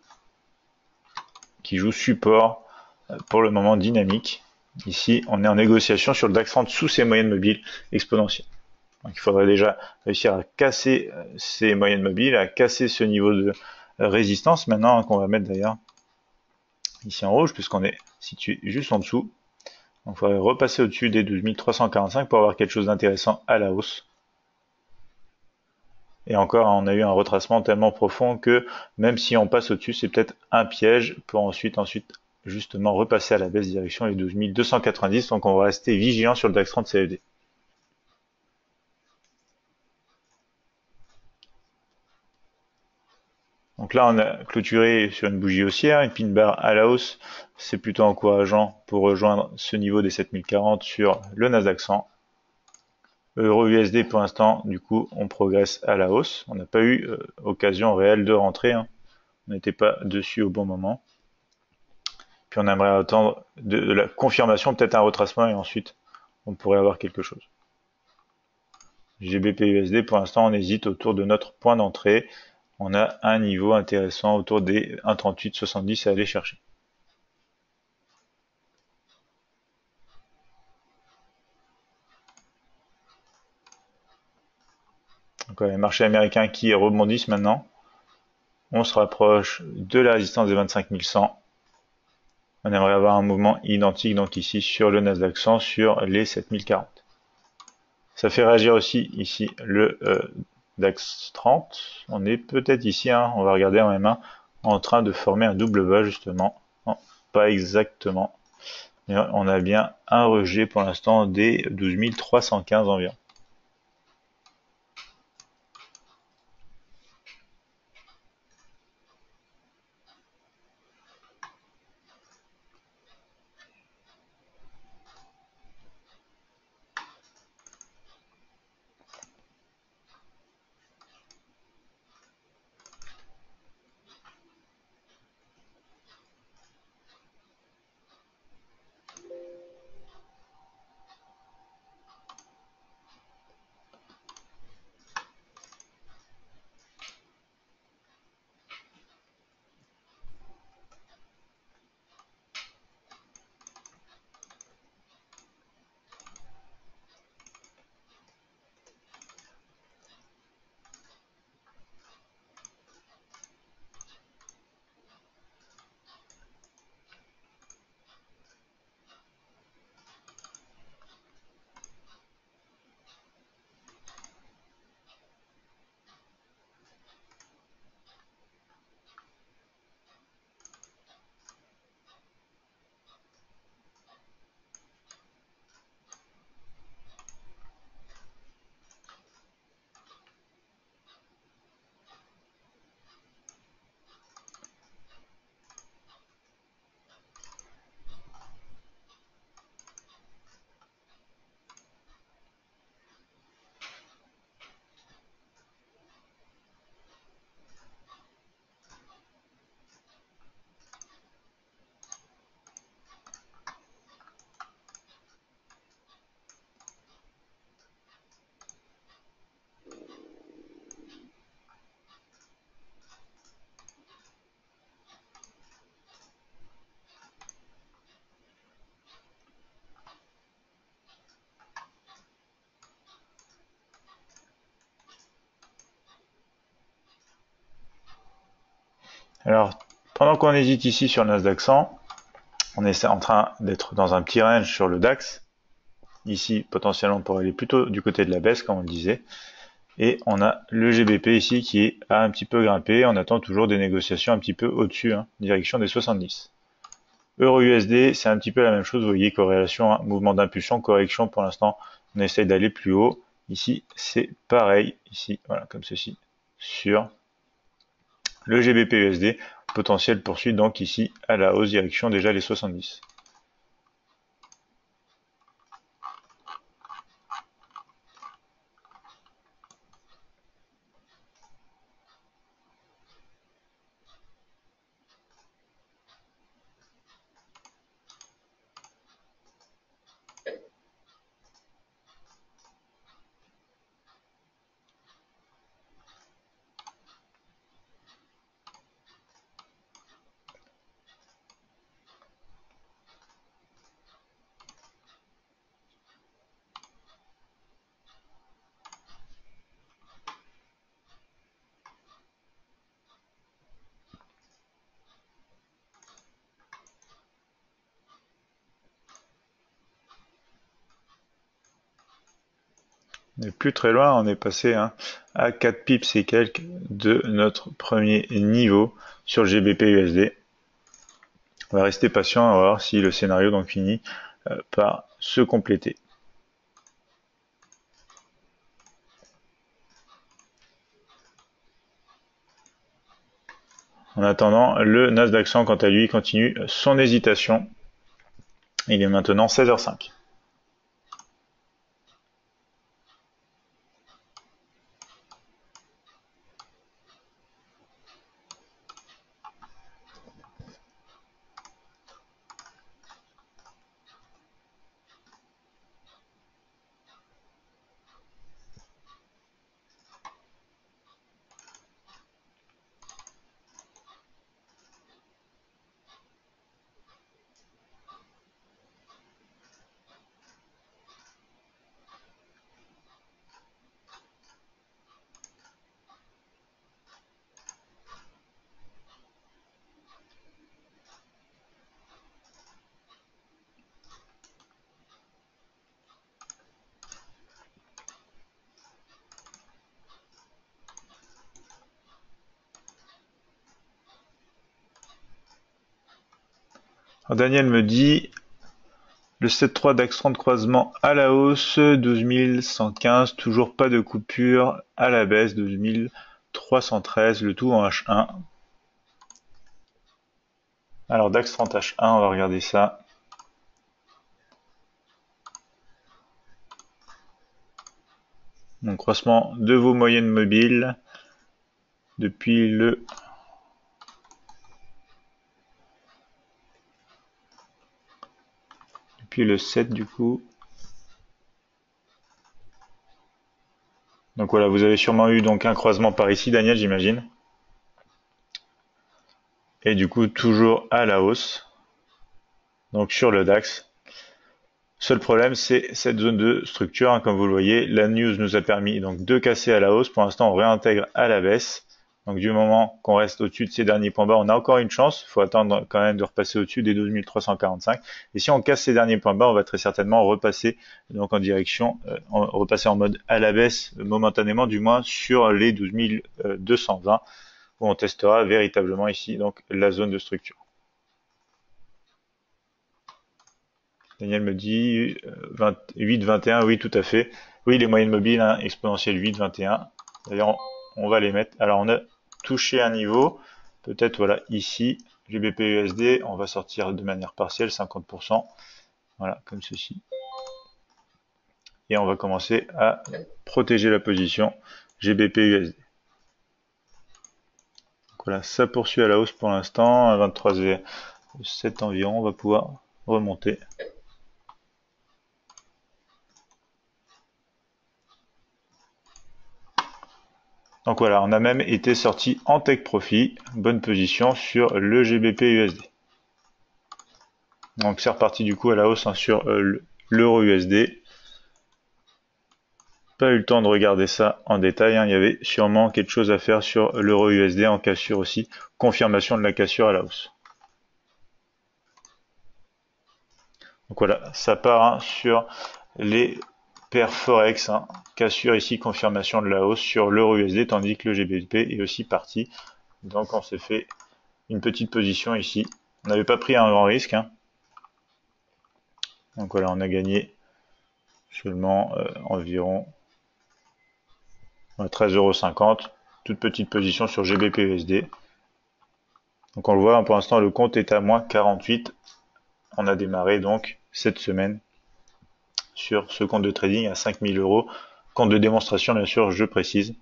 qui joue support pour le moment dynamique. Ici, on est en négociation sur le DAX 30 sous ces moyennes mobiles exponentielles. Donc il faudrait déjà réussir à casser ces moyennes mobiles, à casser ce niveau de résistance maintenant qu'on va mettre d'ailleurs ici en rouge puisqu'on est situé juste en dessous. Donc il faudrait repasser au-dessus des 12 345 pour avoir quelque chose d'intéressant à la hausse. Et encore, on a eu un retracement tellement profond que même si on passe au-dessus, c'est peut-être un piège pour ensuite justement repasser à la baisse direction les 12 290. Donc on va rester vigilant sur le DAX 30 CFD. Donc là, on a clôturé sur une bougie haussière, une pin bar à la hausse. C'est plutôt encourageant pour rejoindre ce niveau des 7040 sur le Nasdaq 100. Euro USD pour l'instant, du coup, on progresse à la hausse. On n'a pas eu occasion réelle de rentrer. On n'était pas dessus au bon moment. Puis on aimerait attendre de la confirmation, peut-être un retracement et ensuite on pourrait avoir quelque chose. GBP USD, pour l'instant, on hésite autour de notre point d'entrée. On a un niveau intéressant autour des 1,3870 à aller chercher. Donc les marchés américains qui rebondissent maintenant. On se rapproche de la résistance des 25 100. On aimerait avoir un mouvement identique donc ici sur le Nasdaq 100 sur les 7040. Ça fait réagir aussi ici le DAX 30. On est peut-être ici, on va regarder en M1, en train de former un double bas justement. Non, pas exactement. Mais on a bien un rejet pour l'instant des 12 315 environ. Alors, pendant qu'on hésite ici sur le Nasdaq 100, on est en train d'être dans un petit range sur le DAX. Ici, potentiellement, on pourrait aller plutôt du côté de la baisse, comme on le disait. Et on a le GBP ici qui a un petit peu grimpé. On attend toujours des négociations un petit peu au-dessus, direction des 70. Euro-USD, c'est un petit peu la même chose. Vous voyez, corrélation, mouvement d'impulsion, correction. Pour l'instant, on essaye d'aller plus haut. Ici, c'est pareil. Ici, voilà, comme ceci, sur le GBP-USD. Potentiel poursuite donc ici à la hausse, direction déjà les 70. On n'est plus très loin, on est passé à 4 pips et quelques de notre premier niveau sur le GBP-USD. On va rester patient, on va voir si le scénario donc finit par se compléter. En attendant, le Nasdaq 100 quant à lui continue son hésitation. Il est maintenant 16h05. Alors Daniel me dit le 7.3 DAX 30 croisement à la hausse, 12 115, toujours pas de coupure à la baisse, 12 313, le tout en H1. Alors DAX 30 H1, on va regarder ça. Donc croisement de vos moyennes mobiles depuis le depuis le 7 du coup. Donc voilà, vous avez sûrement eu donc un croisement par ici, Daniel, j'imagine. Et du coup, toujours à la hausse. Donc sur le DAX. Seul problème, c'est cette zone de structure, comme vous le voyez. La news nous a permis donc de casser à la hausse. Pour l'instant, on réintègre à la baisse. Donc du moment qu'on reste au-dessus de ces derniers points bas, on a encore une chance. Il faut attendre quand même de repasser au-dessus des 12 345. Et si on casse ces derniers points bas, on va très certainement repasser donc en direction, repasser en mode à la baisse momentanément, du moins sur les 12 220, où on testera véritablement ici donc la zone de structure. Daniel me dit 8, 21, oui tout à fait. Oui, les moyennes mobiles, exponentielle 8, 21. D'ailleurs, on va les mettre. Alors on a touché un niveau, peut-être voilà ici, GBP-USD, on va sortir de manière partielle, 50%, voilà, comme ceci. Et on va commencer à protéger la position GBP-USD. Voilà, ça poursuit à la hausse pour l'instant, à 23,7 environ, on va pouvoir remonter. Donc voilà, on a même été sorti en take profit, bonne position sur le GBP-USD. Donc c'est reparti du coup à la hausse sur l'euro USD. pas eu le temps de regarder ça en détail, hein. Il y avait sûrement quelque chose à faire sur l'euro USD en cassure aussi. Confirmation de la cassure à la hausse. Donc voilà, ça part hein, sur les paires Forex. Hein. Cassure ici, confirmation de la hausse sur l'euro USD, tandis que le GBP est aussi parti. Donc on s'est fait une petite position ici. On n'avait pas pris un grand risque. Hein. Donc voilà, on a gagné seulement environ 13,50 €. Toute petite position sur GBP USD. Donc on le voit, pour l'instant le compte est à moins 48. On a démarré donc cette semaine sur ce compte de trading à 5000 €. Compte de démonstration bien sûr, je précise.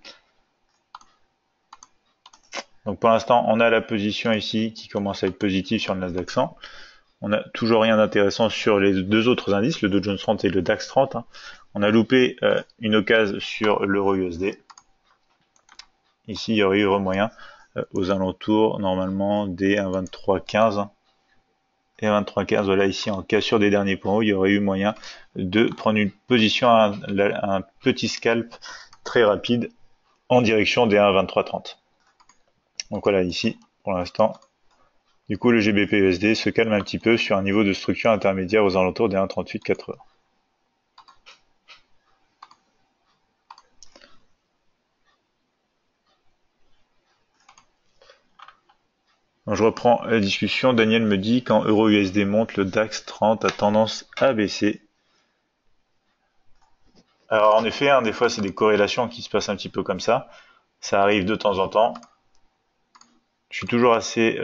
Donc pour l'instant on a la position ici qui commence à être positive sur le Nasdaq 100. On n'a toujours rien d'intéressant sur les deux autres indices, le Dow Jones 30 et le DAX 30. Hein. On a loupé une occasion sur l'euro USD. Ici, il y aurait eu moyen aux alentours, normalement, des 1,2315. Et 1,2315, voilà, ici, en cassure des derniers points hauts, il y aurait eu moyen de prendre une position, un petit scalp très rapide en direction des 1,2330. Donc voilà, ici, pour l'instant, du coup, le GBP USD se calme un petit peu sur un niveau de structure intermédiaire aux alentours des 1,3880. Donc, je reprends la discussion. Daniel me dit quand euro USD monte, le DAX 30 a tendance à baisser. Alors en effet, hein, des fois c'est des corrélations qui se passent un petit peu comme ça. Ça arrive de temps en temps. Je suis toujours assez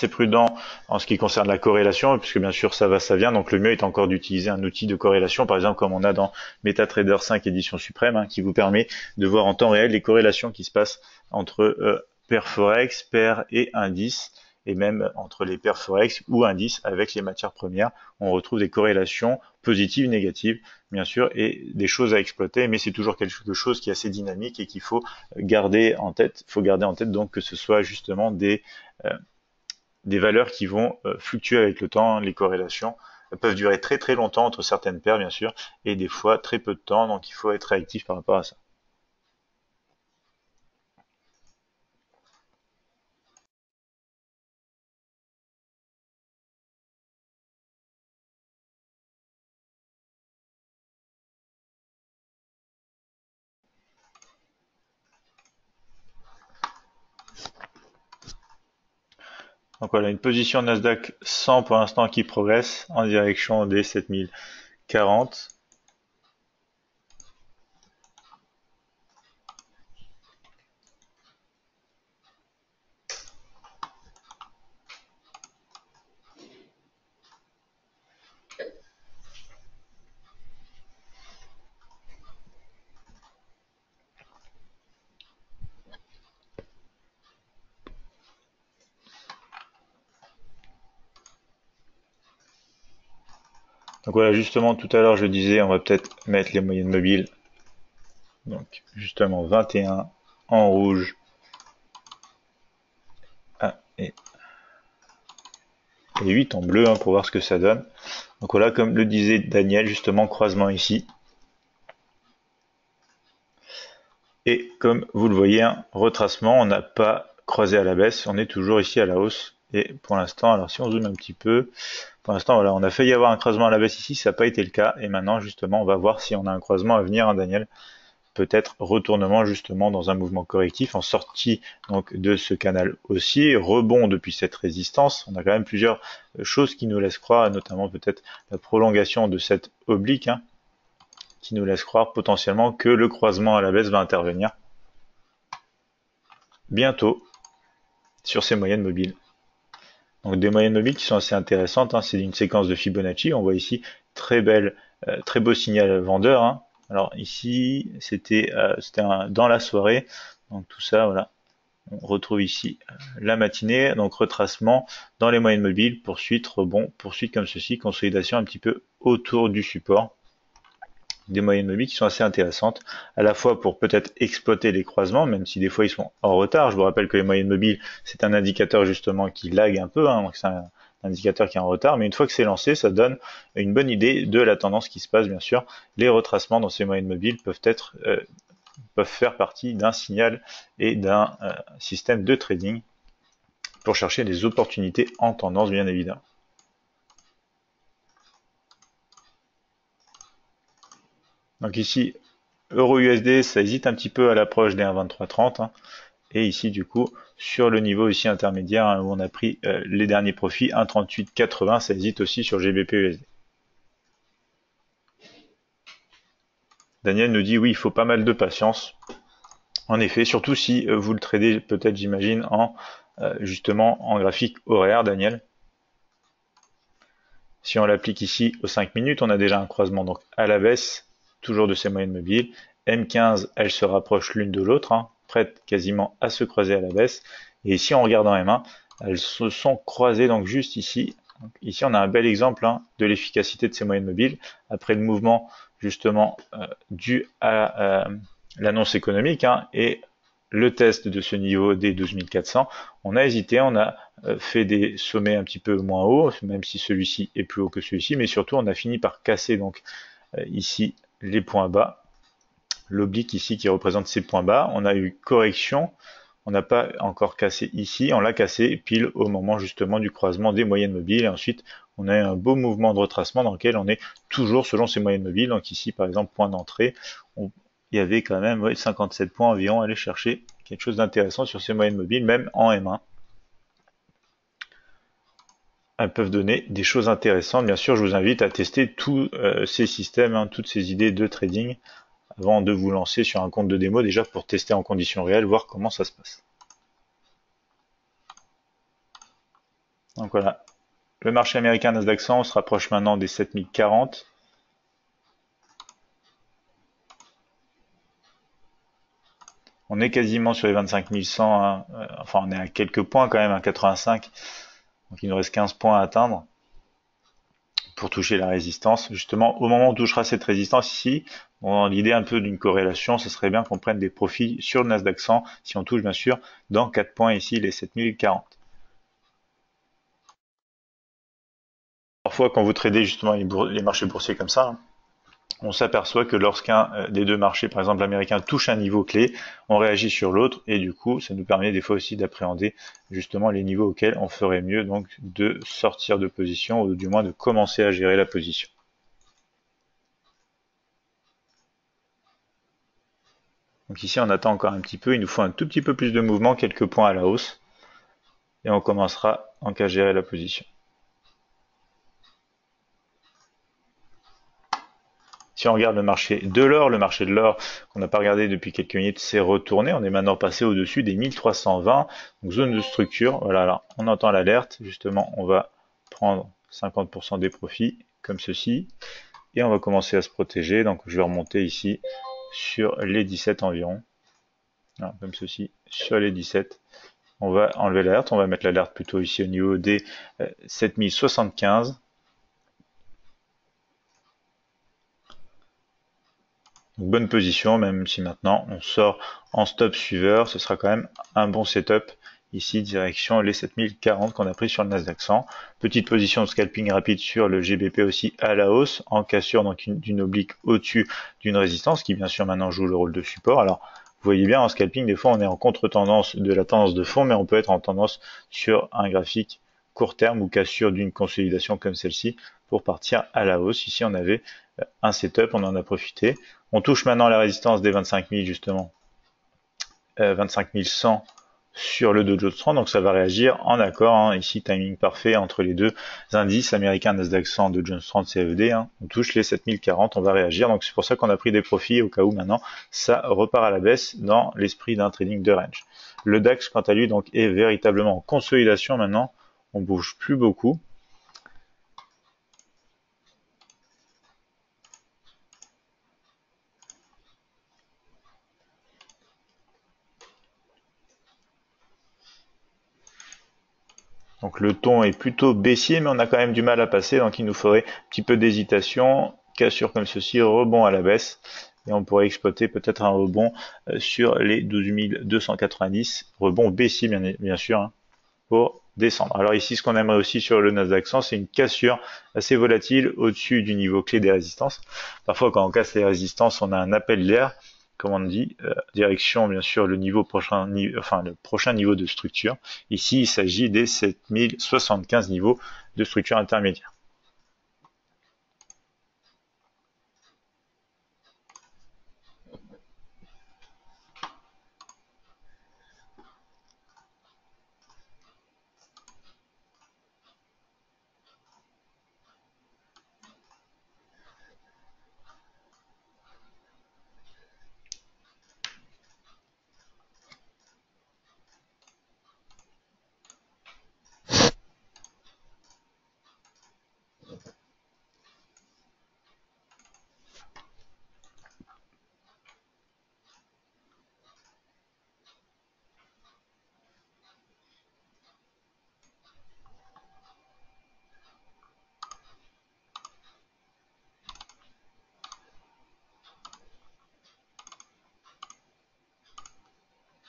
prudent en ce qui concerne la corrélation, puisque bien sûr ça va, ça vient. Donc le mieux est encore d'utiliser un outil de corrélation, par exemple comme on a dans MetaTrader 5 édition suprême, hein, qui vous permet de voir en temps réel les corrélations qui se passent entre paires Forex, paires et indices, et même entre les paires Forex ou indices avec les matières premières. On retrouve des corrélations positives, négatives, bien sûr, et des choses à exploiter, mais c'est toujours quelque chose qui est assez dynamique et qu'il faut garder en tête. Il faut garder en tête donc que ce soit justement des valeurs qui vont fluctuer avec le temps. Les corrélations peuvent durer très très longtemps entre certaines paires, bien sûr, et des fois très peu de temps, donc il faut être réactif par rapport à ça. Donc voilà, une position Nasdaq 100 pour l'instant qui progresse en direction des 7040. Donc voilà, justement tout à l'heure je disais on va peut-être mettre les moyennes mobiles. Donc justement 21 en rouge. Ah, et 8 en bleu, hein, pour voir ce que ça donne. Donc voilà, comme le disait Daniel, justement croisement ici. Et comme vous le voyez, un retracement, on n'a pas croisé à la baisse, on est toujours ici à la hausse. Et pour l'instant, alors si on zoome un petit peu, pour l'instant, voilà, on a failli avoir un croisement à la baisse ici, ça n'a pas été le cas. Et maintenant, justement, on va voir si on a un croisement à venir, hein, Daniel. Peut-être retournement justement dans un mouvement correctif en sortie donc de ce canal haussier, rebond depuis cette résistance. On a quand même plusieurs choses qui nous laissent croire, notamment peut-être la prolongation de cette oblique, hein, qui nous laisse croire potentiellement que le croisement à la baisse va intervenir bientôt sur ces moyennes mobiles. Donc des moyennes mobiles qui sont assez intéressantes, hein. C'est une séquence de Fibonacci. On voit ici très belle, très beau signal vendeur, hein. Alors ici, c'était dans la soirée, donc tout ça, voilà. On retrouve ici la matinée, donc retracement dans les moyennes mobiles, poursuite, rebond, poursuite comme ceci, consolidation un petit peu autour du support. Des moyennes mobiles qui sont assez intéressantes, à la fois pour peut-être exploiter les croisements, même si des fois ils sont en retard. Je vous rappelle que les moyennes mobiles, c'est un indicateur justement qui lag un peu, hein, donc c'est un indicateur qui est en retard, mais une fois que c'est lancé, ça donne une bonne idée de la tendance qui se passe, bien sûr. Les retracements dans ces moyennes mobiles peuvent faire partie d'un signal et d'un système de trading pour chercher des opportunités en tendance, bien évidemment. Donc ici, Euro-USD, ça hésite un petit peu à l'approche des 1,2330. Hein. Et ici, du coup, sur le niveau ici intermédiaire, hein, où on a pris les derniers profits, 1,3880, ça hésite aussi sur GBP-USD. Daniel nous dit, oui, il faut pas mal de patience. En effet, surtout si vous le tradez, peut-être, j'imagine, justement en graphique horaire, Daniel. Si on l'applique ici aux 5 minutes, on a déjà un croisement donc à la baisse, toujours de ces moyennes mobiles. M15, elles se rapprochent l'une de l'autre, hein, prêtes quasiment à se croiser à la baisse. Et ici, en regardant M1, elles se sont croisées donc juste ici. Donc, ici, on a un bel exemple hein, de l'efficacité de ces moyennes mobiles. Après le mouvement justement dû à l'annonce économique hein, et le test de ce niveau des 12400, on a hésité, on a fait des sommets un petit peu moins hauts, même si celui-ci est plus haut que celui-ci, mais surtout on a fini par casser donc ici les points bas, l'oblique ici qui représente ces points bas, on a eu correction, on n'a pas encore cassé ici, on l'a cassé pile au moment justement du croisement des moyennes mobiles, et ensuite on a eu un beau mouvement de retracement dans lequel on est toujours selon ces moyennes mobiles, donc ici par exemple point d'entrée, il y avait quand même 57 points environ à aller chercher quelque chose d'intéressant sur ces moyennes mobiles, même en M1. Elles peuvent donner des choses intéressantes. Bien sûr, je vous invite à tester tous ces systèmes, hein, toutes ces idées de trading avant de vous lancer sur un compte de démo déjà pour tester en conditions réelles, voir comment ça se passe. Donc voilà, le marché américain Nasdaq 100 se rapproche maintenant des 7040. On est quasiment sur les 25 100, hein. Enfin on est à quelques points quand même, à 85, donc il nous reste 15 points à atteindre pour toucher la résistance. Justement, au moment où on touchera cette résistance ici, bon, l'idée un peu d'une corrélation, ce serait bien qu'on prenne des profits sur le Nasdaq 100, si on touche bien sûr dans 4 points ici, les 7040. Parfois quand vous tradez justement les marchés boursiers comme ça, hein, on s'aperçoit que lorsqu'un des deux marchés, par exemple l'américain, touche un niveau clé, on réagit sur l'autre et du coup ça nous permet des fois aussi d'appréhender justement les niveaux auxquels on ferait mieux donc de sortir de position ou du moins de commencer à gérer la position. Donc ici on attend encore un petit peu, il nous faut un tout petit peu plus de mouvement, quelques points à la hausse et on commencera donc à gérer la position. Si on regarde le marché de l'or qu'on n'a pas regardé depuis quelques minutes s'est retourné. On est maintenant passé au-dessus des 1320, donc zone de structure. Voilà, là, on entend l'alerte. Justement, on va prendre 50% des profits, comme ceci. Et on va commencer à se protéger. Donc, je vais remonter ici sur les 17 environ. Voilà, comme ceci, sur les 17. On va enlever l'alerte. On va mettre l'alerte plutôt ici au niveau des 7075. Bonne position, même si maintenant on sort en stop suiveur, ce sera quand même un bon setup ici, direction les 7040 qu'on a pris sur le Nasdaq 100. Petite position de scalping rapide sur le GBP aussi à la hausse, en cassure donc d'une oblique au-dessus d'une résistance qui bien sûr maintenant joue le rôle de support. Alors vous voyez bien en scalping, des fois on est en contre-tendance de la tendance de fond, mais on peut être en tendance sur un graphique court terme ou cassure d'une consolidation comme celle-ci pour partir à la hausse. Ici on avait un setup, on en a profité. On touche maintenant la résistance des 25 000 justement, 25 100 sur le Dow Jones 30, donc ça va réagir en accord, hein. Ici timing parfait entre les deux indices, américain Nasdaq 100, Dow Jones 30 CFD, hein. On touche les 7040, on va réagir, donc c'est pour ça qu'on a pris des profits au cas où maintenant ça repart à la baisse dans l'esprit d'un trading de range. Le DAX quant à lui donc est véritablement en consolidation maintenant, on bouge plus beaucoup. Donc le ton est plutôt baissier, mais on a quand même du mal à passer, donc il nous faudrait un petit peu d'hésitation, cassure comme ceci, rebond à la baisse, et on pourrait exploiter peut-être un rebond sur les 12 290, rebond baissier bien sûr, hein. pour descendre. Alors ici, ce qu'on aimerait aussi sur le Nasdaq 100, c'est une cassure assez volatile au-dessus du niveau clé des résistances. Parfois, quand on casse les résistances, on a un appel d'air, comme on dit, direction bien sûr le niveau prochain, enfin le prochain niveau de structure. Ici, il s'agit des 7075 niveaux de structure intermédiaire.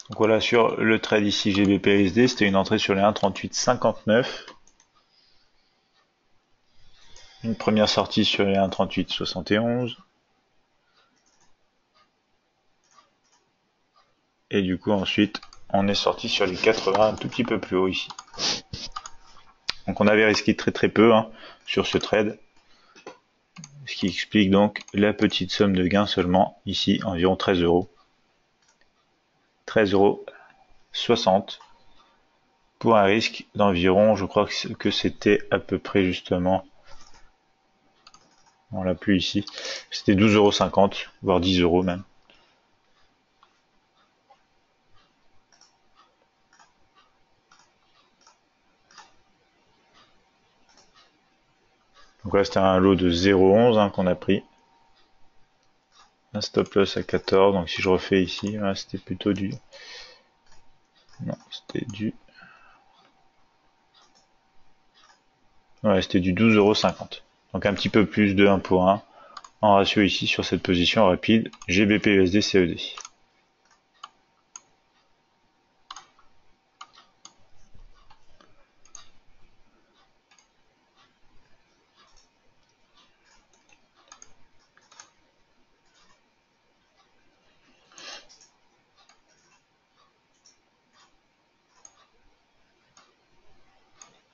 Donc voilà, sur le trade ici GBPUSD, c'était une entrée sur les 1,3859. Une première sortie sur les 1,3871. Et du coup, ensuite, on est sorti sur les 80, un tout petit peu plus haut ici. Donc on avait risqué très très peu sur ce trade. Ce qui explique donc la petite somme de gain seulement, ici, environ 13 euros. 13,60 € pour un risque d'environ, je crois que c'était à peu près justement, on l'a plus ici, c'était 12,50 €, voire 10 € même. Donc là c'était un lot de 0,11 qu'on a pris. Un stop loss à 14, donc si je refais ici, c'était plutôt du... Non, c'était du... Ouais, c'était du 12,50 €. Donc un petit peu plus de 1 pour 1 en ratio ici sur cette position rapide GBP/USD CED.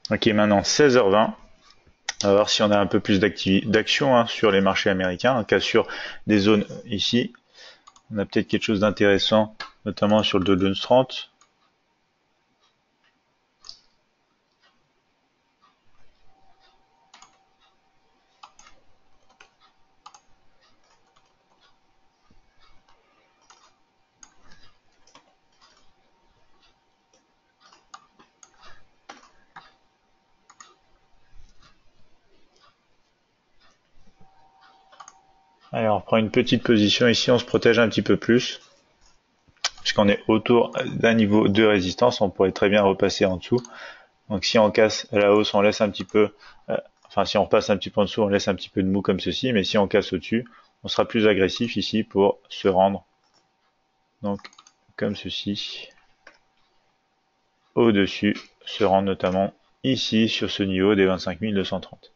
Ok, maintenant 16h20. On va voir si on a un peu plus d'action sur les marchés américains. En cas sur des zones ici, on a peut-être quelque chose d'intéressant, notamment sur le Dow Jones 30. Allez, on reprend une petite position ici, on se protège un petit peu plus. Puisqu'on est autour d'un niveau de résistance, on pourrait très bien repasser en dessous. Donc si on casse à la hausse, on laisse un petit peu, enfin si on repasse un petit peu en dessous, on laisse un petit peu de mou comme ceci, mais si on casse au-dessus, on sera plus agressif ici pour se rendre. Donc comme ceci, au-dessus, se rendre notamment ici sur ce niveau des 25 230.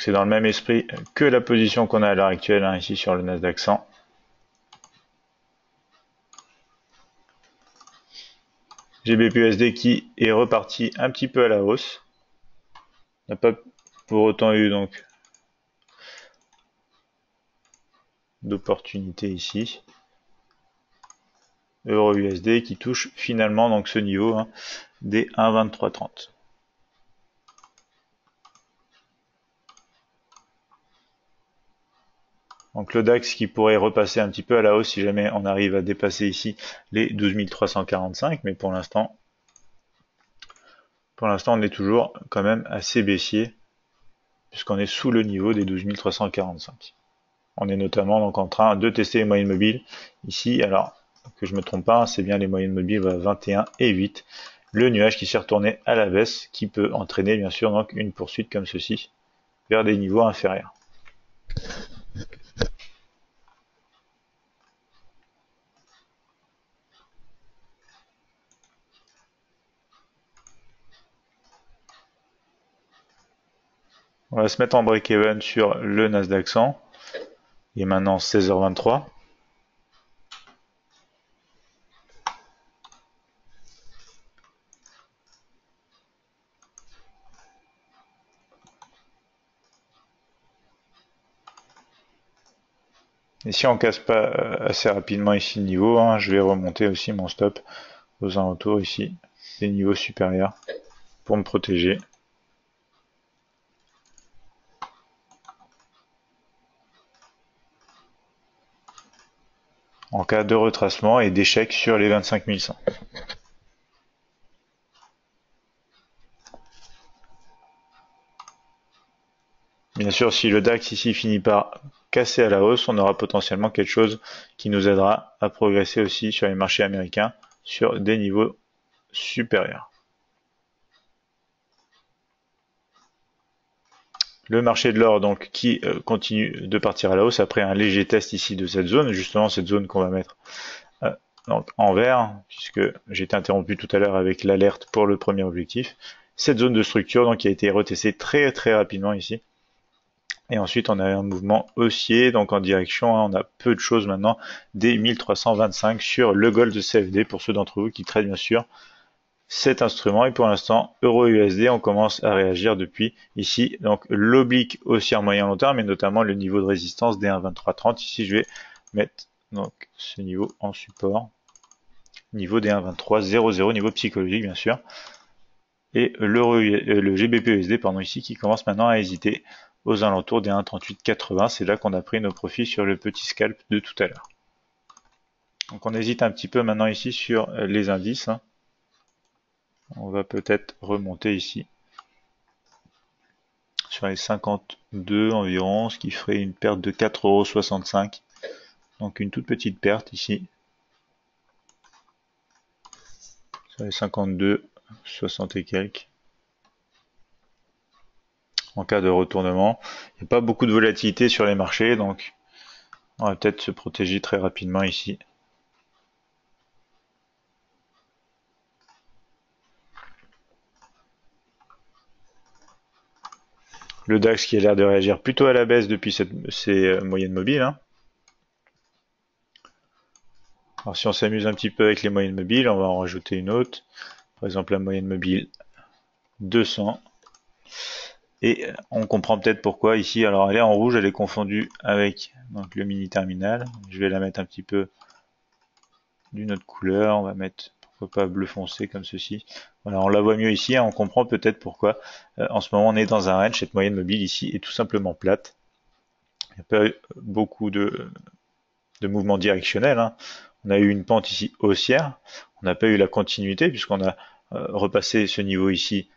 C'est dans le même esprit que la position qu'on a à l'heure actuelle ici sur le Nasdaq 100. GBPUSD qui est reparti un petit peu à la hausse. N'a pas pour autant eu donc d'opportunité ici. Euro-USD qui touche finalement donc ce niveau des 1,2330. Donc le DAX qui pourrait repasser un petit peu à la hausse si jamais on arrive à dépasser ici les 12 345, mais pour l'instant on est toujours quand même assez baissier puisqu'on est sous le niveau des 12 345. On est notamment donc en train de tester les moyennes mobiles ici. Alors que je me trompe pas, c'est bien les moyennes mobiles 21 et 8 le nuage qui s'est retourné à la baisse, qui peut entraîner bien sûr donc une poursuite comme ceci vers des niveaux inférieurs. On va se mettre en break-even sur le Nasdaq 100. Il est maintenant 16h23. Et si on casse pas assez rapidement ici le niveau, hein, je vais remonter aussi mon stop aux alentours ici des niveaux supérieurs pour me protéger. En cas de retracement et d'échec sur les 25 100. Bien sûr, si le DAX ici finit par casser à la hausse, on aura potentiellement quelque chose qui nous aidera à progresser aussi sur les marchés américains sur des niveaux supérieurs. Le marché de l'or donc qui continue de partir à la hausse après un léger test ici de cette zone, justement cette zone qu'on va mettre donc en vert, puisque j'ai été interrompu tout à l'heure avec l'alerte pour le premier objectif. Cette zone de structure donc qui a été retestée très rapidement ici. Et ensuite on a un mouvement haussier donc en direction, on a peu de choses maintenant, des 1325 sur le gold CFD pour ceux d'entre vous qui traitent bien sûr cet instrument. Et pour l'instant, euro-USD, on commence à réagir depuis ici. Donc l'oblique haussière moyen long terme, mais notamment le niveau de résistance des 1,2330. Ici, je vais mettre donc ce niveau en support. Niveau des 1,2300, niveau psychologique bien sûr. Et le GBP-USD, pardon, ici, qui commence maintenant à hésiter aux alentours des 1,3880. C'est là qu'on a pris nos profits sur le petit scalp de tout à l'heure. Donc on hésite un petit peu maintenant ici sur les indices. On va peut-être remonter ici sur les 52 environ, ce qui ferait une perte de 4,65 €. Donc une toute petite perte ici. Sur les 52, 60 et quelques. En cas de retournement. Il n'y a pas beaucoup de volatilité sur les marchés, donc on va peut-être se protéger très rapidement ici. Le DAX qui a l'air de réagir plutôt à la baisse depuis ces moyennes mobiles. Hein. Alors si on s'amuse un petit peu avec les moyennes mobiles, on va en rajouter une autre. Par exemple la moyenne mobile 200. Et on comprend peut-être pourquoi ici, alors elle est en rouge, elle est confondue avec donc, le mini terminal. Je vais la mettre un petit peu d'une autre couleur, on va mettre pourquoi pas bleu foncé comme ceci. Voilà, on la voit mieux ici, hein, on comprend peut-être pourquoi en ce moment on est dans un range, cette moyenne mobile ici est tout simplement plate. Il n'y a pas eu beaucoup de mouvements directionnels. Hein. On a eu une pente ici haussière, on n'a pas eu la continuité puisqu'on a repassé ce niveau ici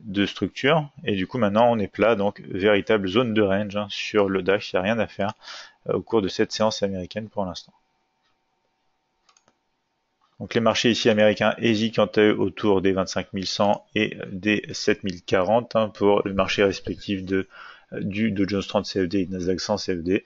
de structure et du coup maintenant on est plat, donc véritable zone de range hein, sur le DAX, il n'y a rien à faire au cours de cette séance américaine pour l'instant. Donc les marchés ici américains hésitent quant à eux autour des 25 100 et des 7040 hein, pour le marché respectif du Dow Jones 30 CFD et Nasdaq 100 CFD.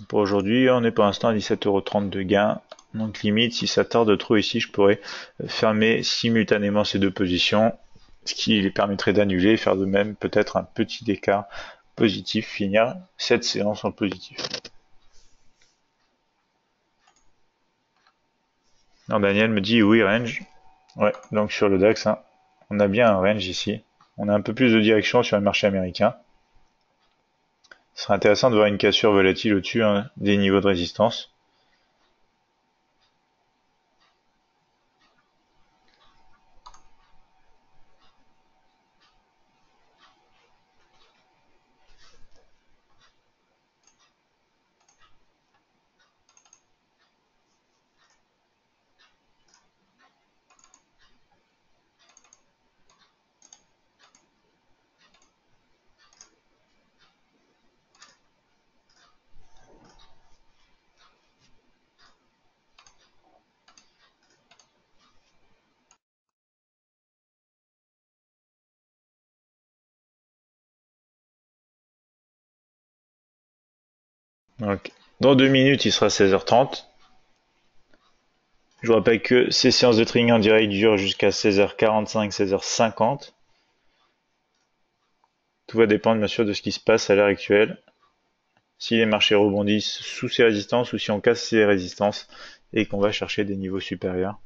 Pour aujourd'hui, on est pour l'instant à 17,30 € de gain. Donc limite, si ça tarde trop ici, je pourrais fermer simultanément ces deux positions, ce qui les permettrait d'annuler et faire de même peut-être un petit écart positif, finir cette séance en positif. Alors Daniel me dit oui, range. Ouais, donc sur le DAX, hein, on a bien un range ici. On a un peu plus de direction sur le marché américain. Ce serait intéressant de voir une cassure volatile au-dessus hein, des niveaux de résistance. Donc, dans 2 minutes, il sera 16h30. Je vous rappelle que ces séances de trading en direct durent jusqu'à 16h45, 16h50. Tout va dépendre bien sûr de ce qui se passe à l'heure actuelle. Si les marchés rebondissent sous ces résistances ou si on casse ces résistances et qu'on va chercher des niveaux supérieurs.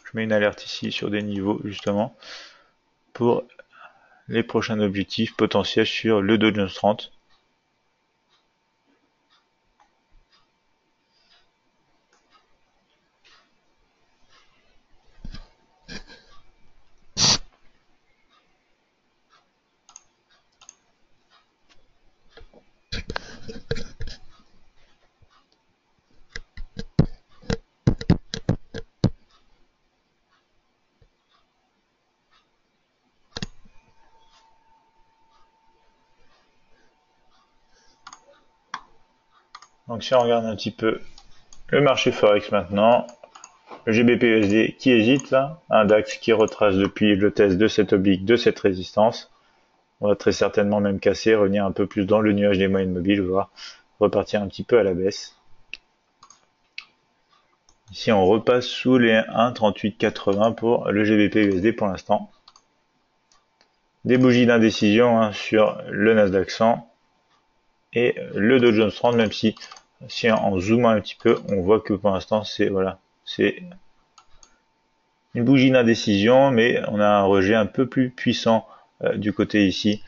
Je mets une alerte ici sur des niveaux justement pour les prochains objectifs potentiels sur le Dow Jones 30. Donc si on regarde un petit peu le marché Forex maintenant, le GBP-USD qui hésite là, un DAX qui retrace depuis le test de cette oblique, de cette résistance. On va très certainement même casser, revenir un peu plus dans le nuage des moyennes mobiles, voire repartir un petit peu à la baisse. Ici on repasse sous les 1,3880 pour le GBP-USD pour l'instant. Des bougies d'indécision sur le Nasdaq 100 et le Dow Jones 30, même si en zoomant un petit peu, on voit que pour l'instant c'est une bougie d'indécision, mais on a un rejet un peu plus puissant du côté ici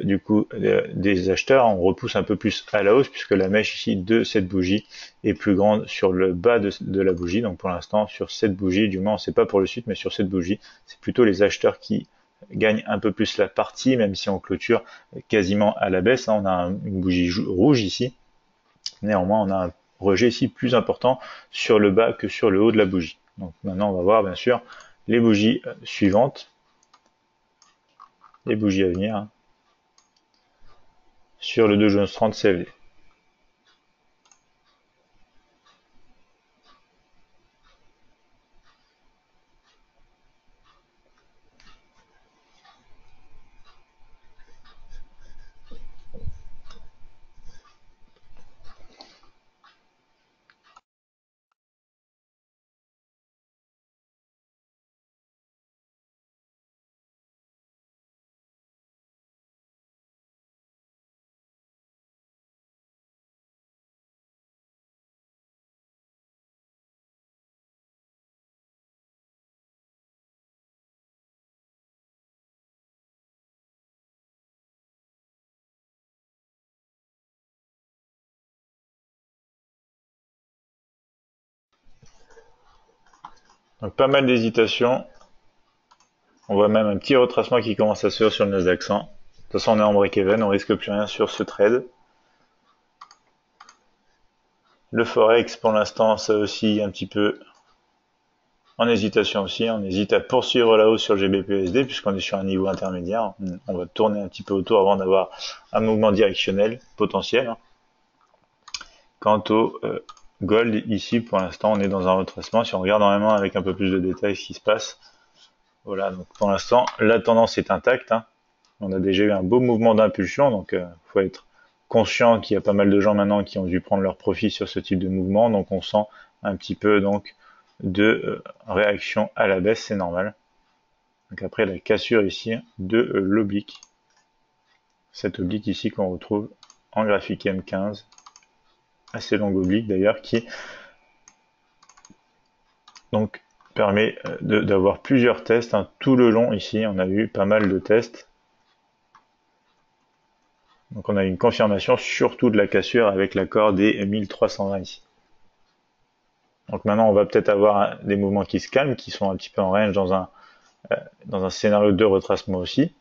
du coup des acheteurs. On repousse un peu plus à la hausse puisque la mèche ici de cette bougie est plus grande sur le bas de la bougie. Donc pour l'instant sur cette bougie, du moins c'est pas pour le sud, mais sur cette bougie, c'est plutôt les acheteurs qui gagnent un peu plus la partie, même si on clôture quasiment à la baisse. On a une bougie rouge ici. Néanmoins, on a un rejet ici plus important sur le bas que sur le haut de la bougie. Donc maintenant, on va voir bien sûr les bougies suivantes, les bougies à venir sur le Dow Jones 30 CFD. Donc pas mal d'hésitations. On voit même un petit retracement qui commence à se faire sur le Nasdaq 100. De toute façon, on est en break-even, on risque plus rien sur ce trade. Le Forex, pour l'instant, ça oscille un petit peu en hésitation aussi. On hésite à poursuivre la hausse sur le GBP-USD puisqu'on est sur un niveau intermédiaire. On va tourner un petit peu autour avant d'avoir un mouvement directionnel potentiel. Quant au gold, ici, pour l'instant, on est dans un retracement. Si on regarde vraiment avec un peu plus de détails ce qui se passe, voilà, donc pour l'instant, la tendance est intacte. On a déjà eu un beau mouvement d'impulsion, donc faut être conscient qu'il y a pas mal de gens maintenant qui ont dû prendre leur profit sur ce type de mouvement, donc on sent un petit peu donc de réaction à la baisse, c'est normal. Donc après la cassure ici de l'oblique, cette oblique ici qu'on retrouve en graphique M15, assez longue oblique d'ailleurs, qui donc permet d'avoir plusieurs tests tout le long ici. On a eu pas mal de tests. Donc on a une confirmation surtout de la cassure avec l'accord des 1320 ici. Donc maintenant on va peut-être avoir des mouvements qui se calment, qui sont un petit peu en range dans un scénario de retracement aussi.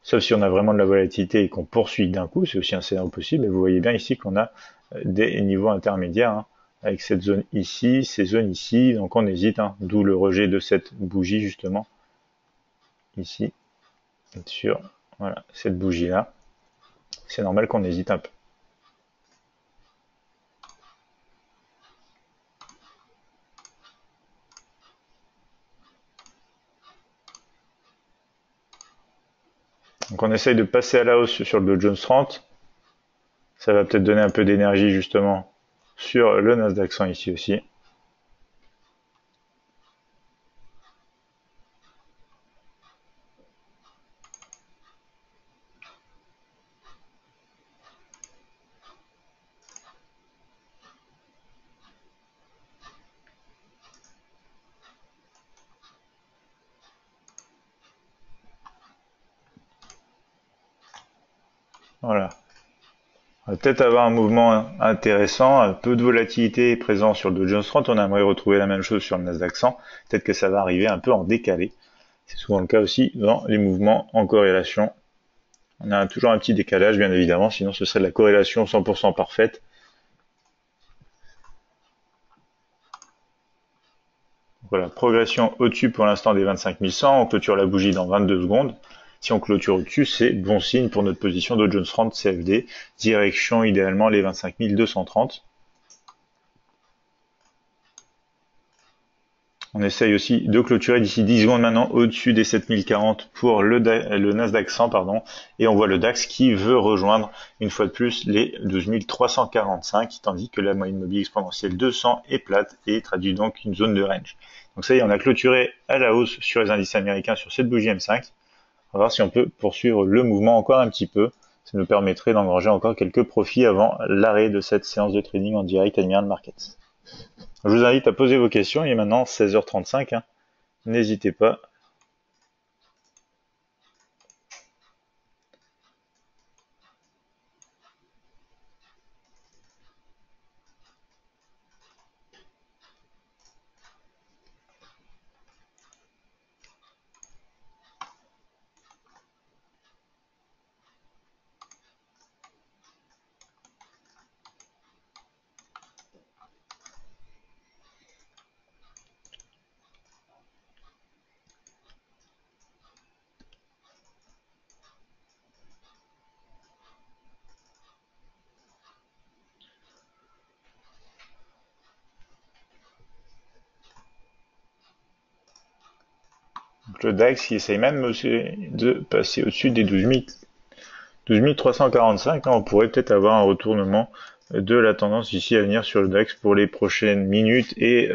Sauf si on a vraiment de la volatilité et qu'on poursuit d'un coup, c'est aussi un scénario possible. Et vous voyez bien ici qu'on a des niveaux intermédiaires avec cette zone ici, ces zones ici. Donc on hésite, d'où le rejet de cette bougie justement ici sur voilà, cette bougie là. C'est normal qu'on hésite un peu. Donc on essaye de passer à la hausse sur le Dow Jones 30. Ça va peut-être donner un peu d'énergie justement sur le Nasdaq 100 ici aussi. Voilà. On va peut-être avoir un mouvement intéressant, un peu de volatilité présent sur le Dow Jones 30. On aimerait retrouver la même chose sur le Nasdaq 100. Peut-être que ça va arriver un peu en décalé. C'est souvent le cas aussi dans les mouvements en corrélation. On a toujours un petit décalage, bien évidemment, sinon ce serait de la corrélation 100% parfaite. Voilà, progression au-dessus pour l'instant des 25 100. On clôture la bougie dans 22 secondes. Si on clôture au-dessus, c'est bon signe pour notre position Dow Jones 30 CFD. Direction idéalement les 25 230. On essaye aussi de clôturer d'ici 10 secondes maintenant au-dessus des 7040 pour le Nasdaq 100, pardon. Et on voit le DAX qui veut rejoindre une fois de plus les 12 345, tandis que la moyenne mobile exponentielle 200 est plate et traduit donc une zone de range. Donc ça y est, on a clôturé à la hausse sur les indices américains sur cette bougie M5. On va voir si on peut poursuivre le mouvement encore un petit peu. Ça nous permettrait d'engranger encore quelques profits avant l'arrêt de cette séance de trading en direct Admiral Markets. Je vous invite à poser vos questions. Il est maintenant 16h35. N'hésitez pas. Donc le DAX qui essaye même de passer au-dessus des 12 345. Là, on pourrait peut-être avoir un retournement de la tendance ici à venir sur le DAX pour les prochaines minutes et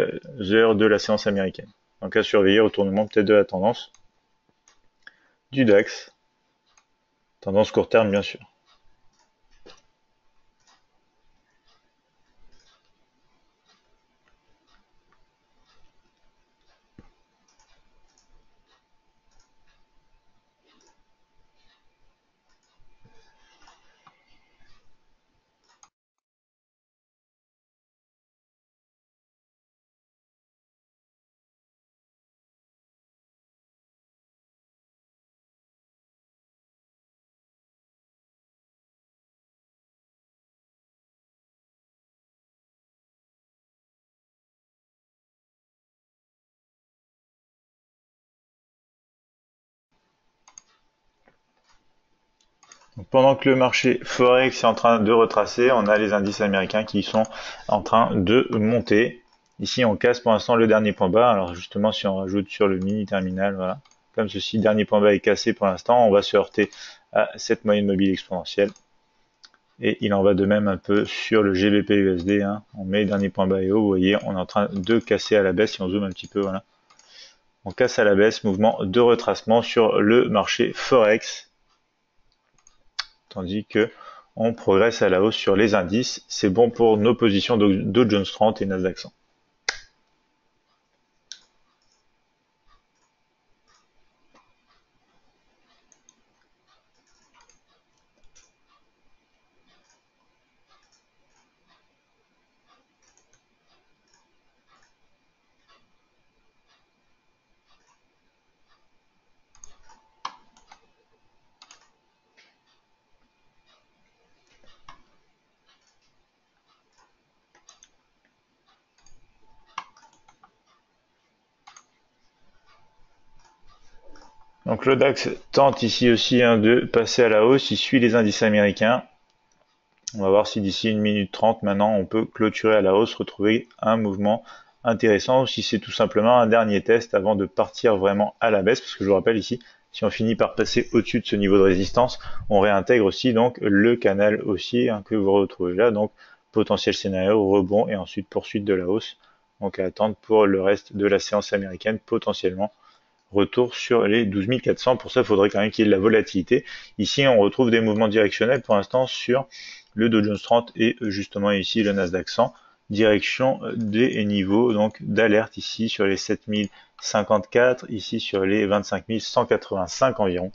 heures de la séance américaine. Donc à surveiller, retournement peut-être de la tendance du DAX. Tendance court terme, bien sûr. Donc, pendant que le marché Forex est en train de retracer, on a les indices américains qui sont en train de monter. Ici, on casse pour l'instant le dernier point bas. Alors justement, si on rajoute sur le mini terminal, voilà, comme ceci, dernier point bas est cassé pour l'instant, on va se heurter à cette moyenne mobile exponentielle. Et il en va de même un peu sur le GBP USD. On met dernier point bas et haut. Vous voyez, on est en train de casser à la baisse. Si on zoome un petit peu, voilà. On casse à la baisse, mouvement de retracement sur le marché Forex. Tandis que on progresse à la hausse sur les indices. C'est bon pour nos positions Dow Jones 30 et Nasdaq 100. Donc le DAX tente ici aussi de passer à la hausse, il suit les indices américains. On va voir si d'ici 1 minute 30 maintenant on peut clôturer à la hausse, retrouver un mouvement intéressant, ou si c'est tout simplement un dernier test avant de partir vraiment à la baisse, parce que je vous rappelle ici, Si on finit par passer au-dessus de ce niveau de résistance, on réintègre aussi donc le canal haussier que vous retrouvez là, donc potentiel scénario, rebond et ensuite poursuite de la hausse. Donc à attendre pour le reste de la séance américaine, potentiellement retour sur les 12 400. Pour ça, il faudrait quand même qu'il y ait de la volatilité. Ici, on retrouve des mouvements directionnels pour l'instant sur le Dow Jones 30 et justement ici le Nasdaq 100, direction des niveaux donc d'alerte ici sur les 7054, ici sur les 25 185 environ.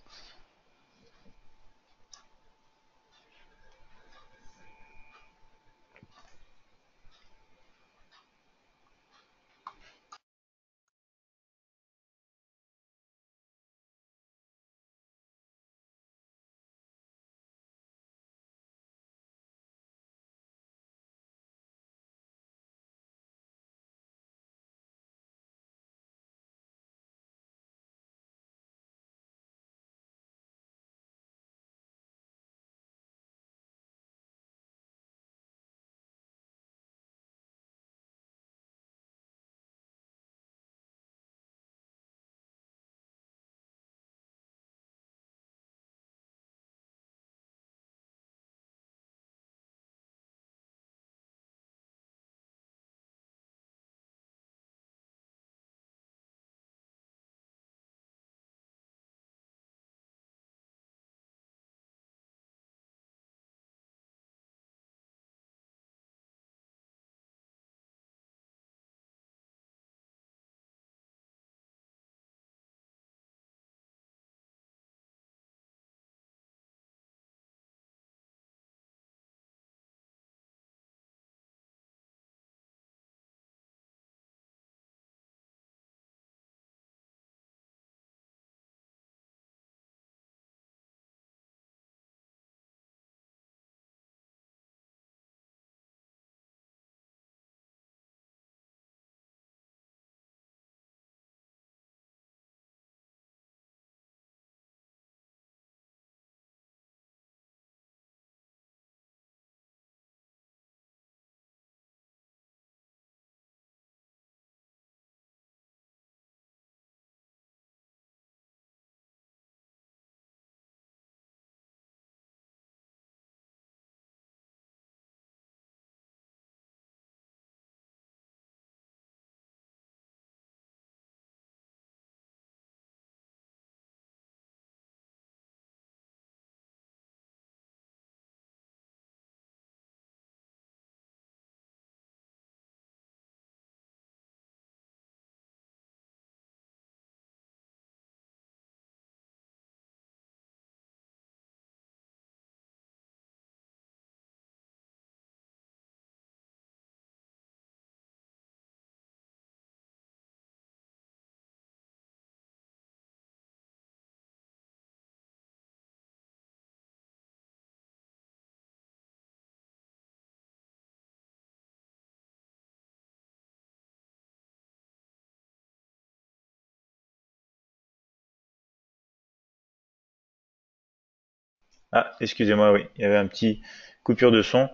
Ah, excusez-moi, oui, il y avait un petit coupure de son.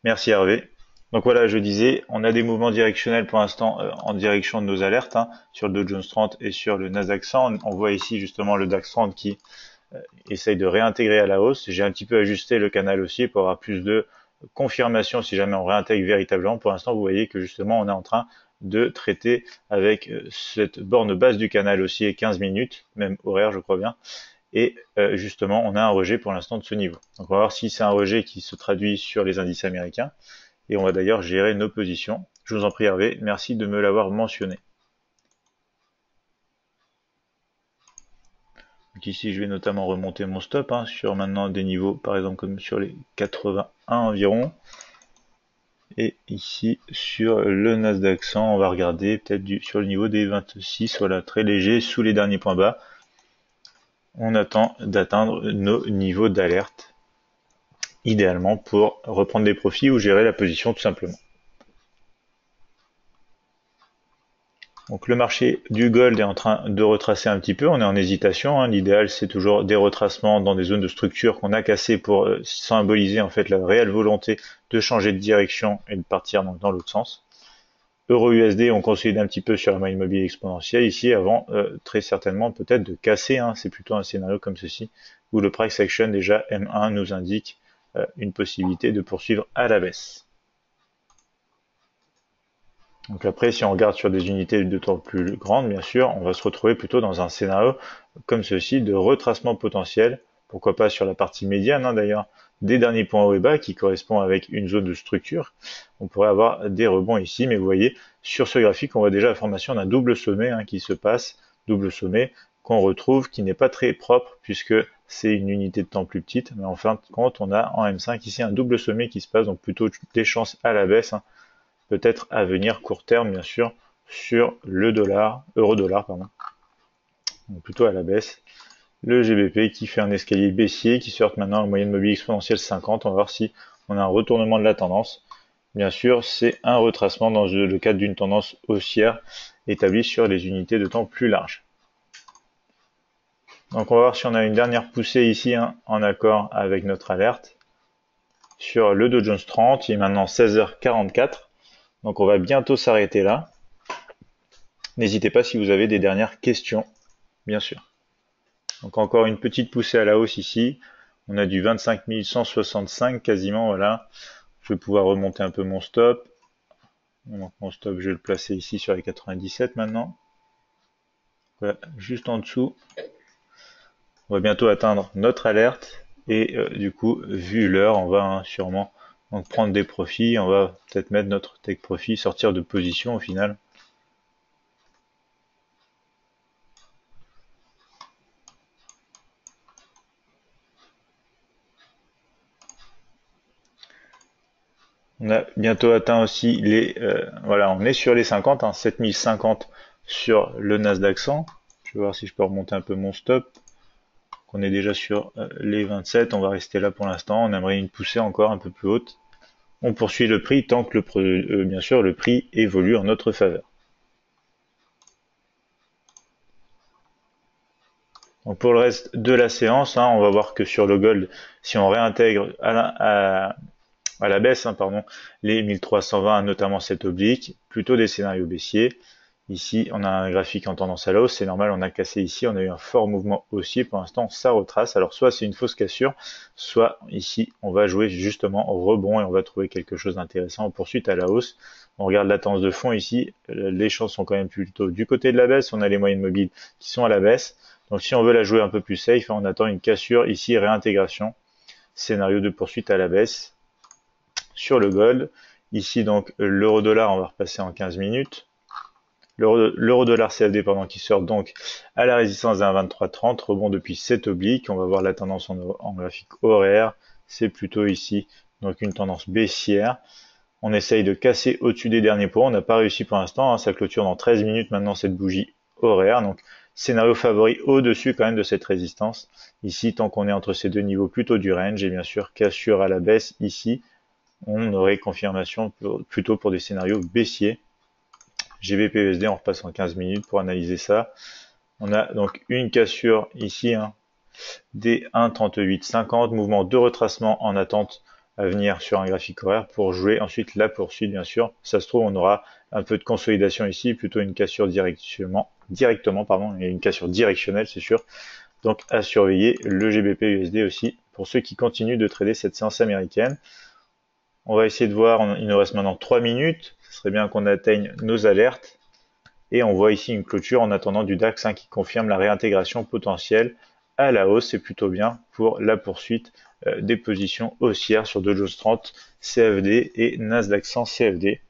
Merci Hervé. Donc voilà, je disais, on a des mouvements directionnels pour l'instant en direction de nos alertes sur le Dow Jones 30 et sur le Nasdaq 100. On voit ici justement le DAX 30 qui essaye de réintégrer à la hausse. J'ai un petit peu ajusté le canal aussi pour avoir plus de confirmation si jamais on réintègre véritablement. Pour l'instant, vous voyez que justement, on est en train de traiter avec cette borne basse du canal haussier 15 minutes, même horaire, je crois bien. Et justement, on a un rejet pour l'instant de ce niveau. Donc on va voir si c'est un rejet qui se traduit sur les indices américains. Et on va d'ailleurs gérer nos positions. Je vous en prie Hervé, merci de me l'avoir mentionné. Donc ici, je vais notamment remonter mon stop sur maintenant des niveaux, par exemple comme sur les 81 environ. Et ici, sur le Nasdaq 100, on va regarder peut-être sur le niveau des 26, voilà, très léger, sous les derniers points bas. On attend d'atteindre nos niveaux d'alerte, idéalement pour reprendre des profits ou gérer la position tout simplement. Donc le marché du gold est en train de retracer un petit peu, on est en hésitation, l'idéal c'est toujours des retracements dans des zones de structure qu'on a cassées pour symboliser en fait la réelle volonté de changer de direction et de partir dans l'autre sens. Euro-USD, on consolide un petit peu sur la moyenne mobile exponentielle ici avant très certainement peut-être de casser. C'est plutôt un scénario comme ceci où le price action déjà M1 nous indique une possibilité de poursuivre à la baisse. Donc après, si on regarde sur des unités de temps plus grandes, bien sûr, on va se retrouver plutôt dans un scénario comme ceci de retracement potentiel, pourquoi pas sur la partie médiane d'ailleurs, des derniers points haut et bas qui correspond avec une zone de structure. On pourrait avoir des rebonds ici, mais vous voyez, sur ce graphique, on voit déjà la formation d'un double sommet qui se passe, double sommet qu'on retrouve, qui n'est pas très propre puisque c'est une unité de temps plus petite, mais en fin de compte, on a en M5 ici un double sommet qui se passe, donc plutôt des chances à la baisse, peut-être à venir court terme bien sûr sur le dollar, euro-dollar pardon, donc plutôt à la baisse. Le GBP qui fait un escalier baissier, qui sort maintenant en moyenne mobile exponentielle 50. On va voir si on a un retournement de la tendance. Bien sûr, c'est un retracement dans le cadre d'une tendance haussière établie sur les unités de temps plus larges. Donc on va voir si on a une dernière poussée ici en accord avec notre alerte. Sur le Dow Jones 30, il est maintenant 16h44. Donc on va bientôt s'arrêter là. N'hésitez pas si vous avez des dernières questions, bien sûr. Donc encore une petite poussée à la hausse ici. On a du 25 165 quasiment, voilà. Je vais pouvoir remonter un peu mon stop. Donc mon stop, je vais le placer ici sur les 97 maintenant. Voilà, juste en dessous. On va bientôt atteindre notre alerte. Et du coup, vu l'heure, on va sûrement donc prendre des profits. On va peut-être mettre notre take profit, sortir de position au final. On a bientôt atteint aussi les... voilà, on est sur les 50, 7050 sur le Nasdaq 100. Je vais voir si je peux remonter un peu mon stop. On est déjà sur les 27, on va rester là pour l'instant. On aimerait une poussée encore un peu plus haute. On poursuit le prix tant que bien sûr le prix évolue en notre faveur. Donc pour le reste de la séance, on va voir que sur le gold, si on réintègre à la baisse, les 1320, notamment cette oblique, plutôt des scénarios baissiers. Ici, on a un graphique en tendance à la hausse, c'est normal, on a cassé ici, on a eu un fort mouvement haussier, pour l'instant, ça retrace. Alors, soit c'est une fausse cassure, soit ici, on va jouer justement au rebond et on va trouver quelque chose d'intéressant en poursuite à la hausse. On regarde la tendance de fond ici, les chances sont quand même plutôt du côté de la baisse, on a les moyennes mobiles qui sont à la baisse. Donc, si on veut la jouer un peu plus safe, on attend une cassure ici, réintégration, scénario de poursuite à la baisse. Sur le gold, ici donc l'euro-dollar, on va repasser en 15 minutes. L'euro-dollar CFD qui sort donc à la résistance d'un 23,30, rebond depuis cette oblique. On va voir la tendance en graphique horaire. C'est plutôt ici donc une tendance baissière. On essaye de casser au-dessus des derniers points. On n'a pas réussi pour l'instant. Ça clôture dans 13 minutes maintenant cette bougie horaire. Donc scénario favori au-dessus quand même de cette résistance. Ici, tant qu'on est entre ces deux niveaux plutôt du range, et bien sûr cassure à la baisse ici, on aurait confirmation plutôt pour des scénarios baissiers. GBP-USD, on repasse en 15 minutes pour analyser ça. On a donc une cassure ici, des 1,3850, mouvement de retracement en attente à venir sur un graphique horaire pour jouer ensuite la poursuite, bien sûr. Ça se trouve, on aura un peu de consolidation ici, plutôt une cassure directement, et une cassure directionnelle, c'est sûr. Donc à surveiller le GBP-USD aussi pour ceux qui continuent de trader cette séance américaine. On va essayer de voir, il nous reste maintenant 3 minutes. Ce serait bien qu'on atteigne nos alertes. Et on voit ici une clôture en attendant du DAX qui confirme la réintégration potentielle à la hausse. C'est plutôt bien pour la poursuite des positions haussières sur Dow Jones 30 CFD et Nasdaq 100 CFD.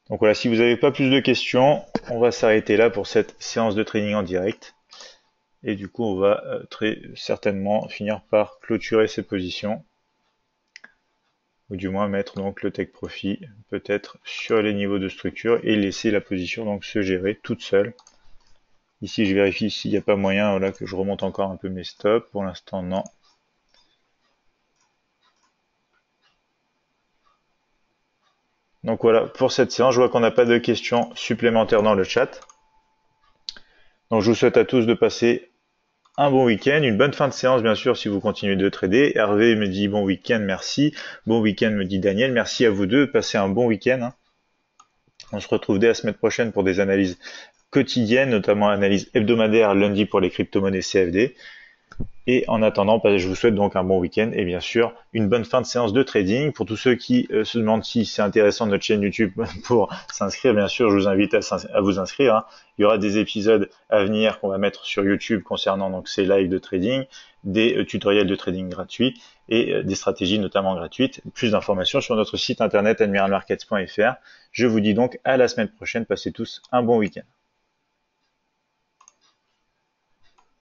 Donc voilà, si vous n'avez pas plus de questions, on va s'arrêter là pour cette séance de trading en direct. Et du coup, on va très certainement finir par clôturer ces positions. Ou du moins mettre donc le take profit peut-être sur les niveaux de structure et laisser la position donc se gérer toute seule. Ici je vérifie s'il n'y a pas moyen voilà, que je remonte encore un peu mes stops. Pour l'instant non. Donc voilà pour cette séance, je vois qu'on n'a pas de questions supplémentaires dans le chat. Donc je vous souhaite à tous de passer un bon week-end, une bonne fin de séance bien sûr si vous continuez de trader. Hervé me dit bon week-end, merci. Bon week-end me dit Daniel, merci à vous deux, passez un bon week-end. On se retrouve dès la semaine prochaine pour des analyses quotidiennes, notamment analyse hebdomadaire lundi pour les crypto-monnaies CFD. Et en attendant, je vous souhaite donc un bon week-end et bien sûr une bonne fin de séance de trading. Pour tous ceux qui se demandent si c'est intéressant notre chaîne YouTube pour s'inscrire, bien sûr, je vous invite à vous inscrire, hein. Il y aura des épisodes à venir qu'on va mettre sur YouTube concernant donc ces lives de trading, des tutoriels de trading gratuits et des stratégies notamment gratuites. Plus d'informations sur notre site internet admiralmarkets.fr. Je vous dis donc à la semaine prochaine. Passez tous un bon week-end.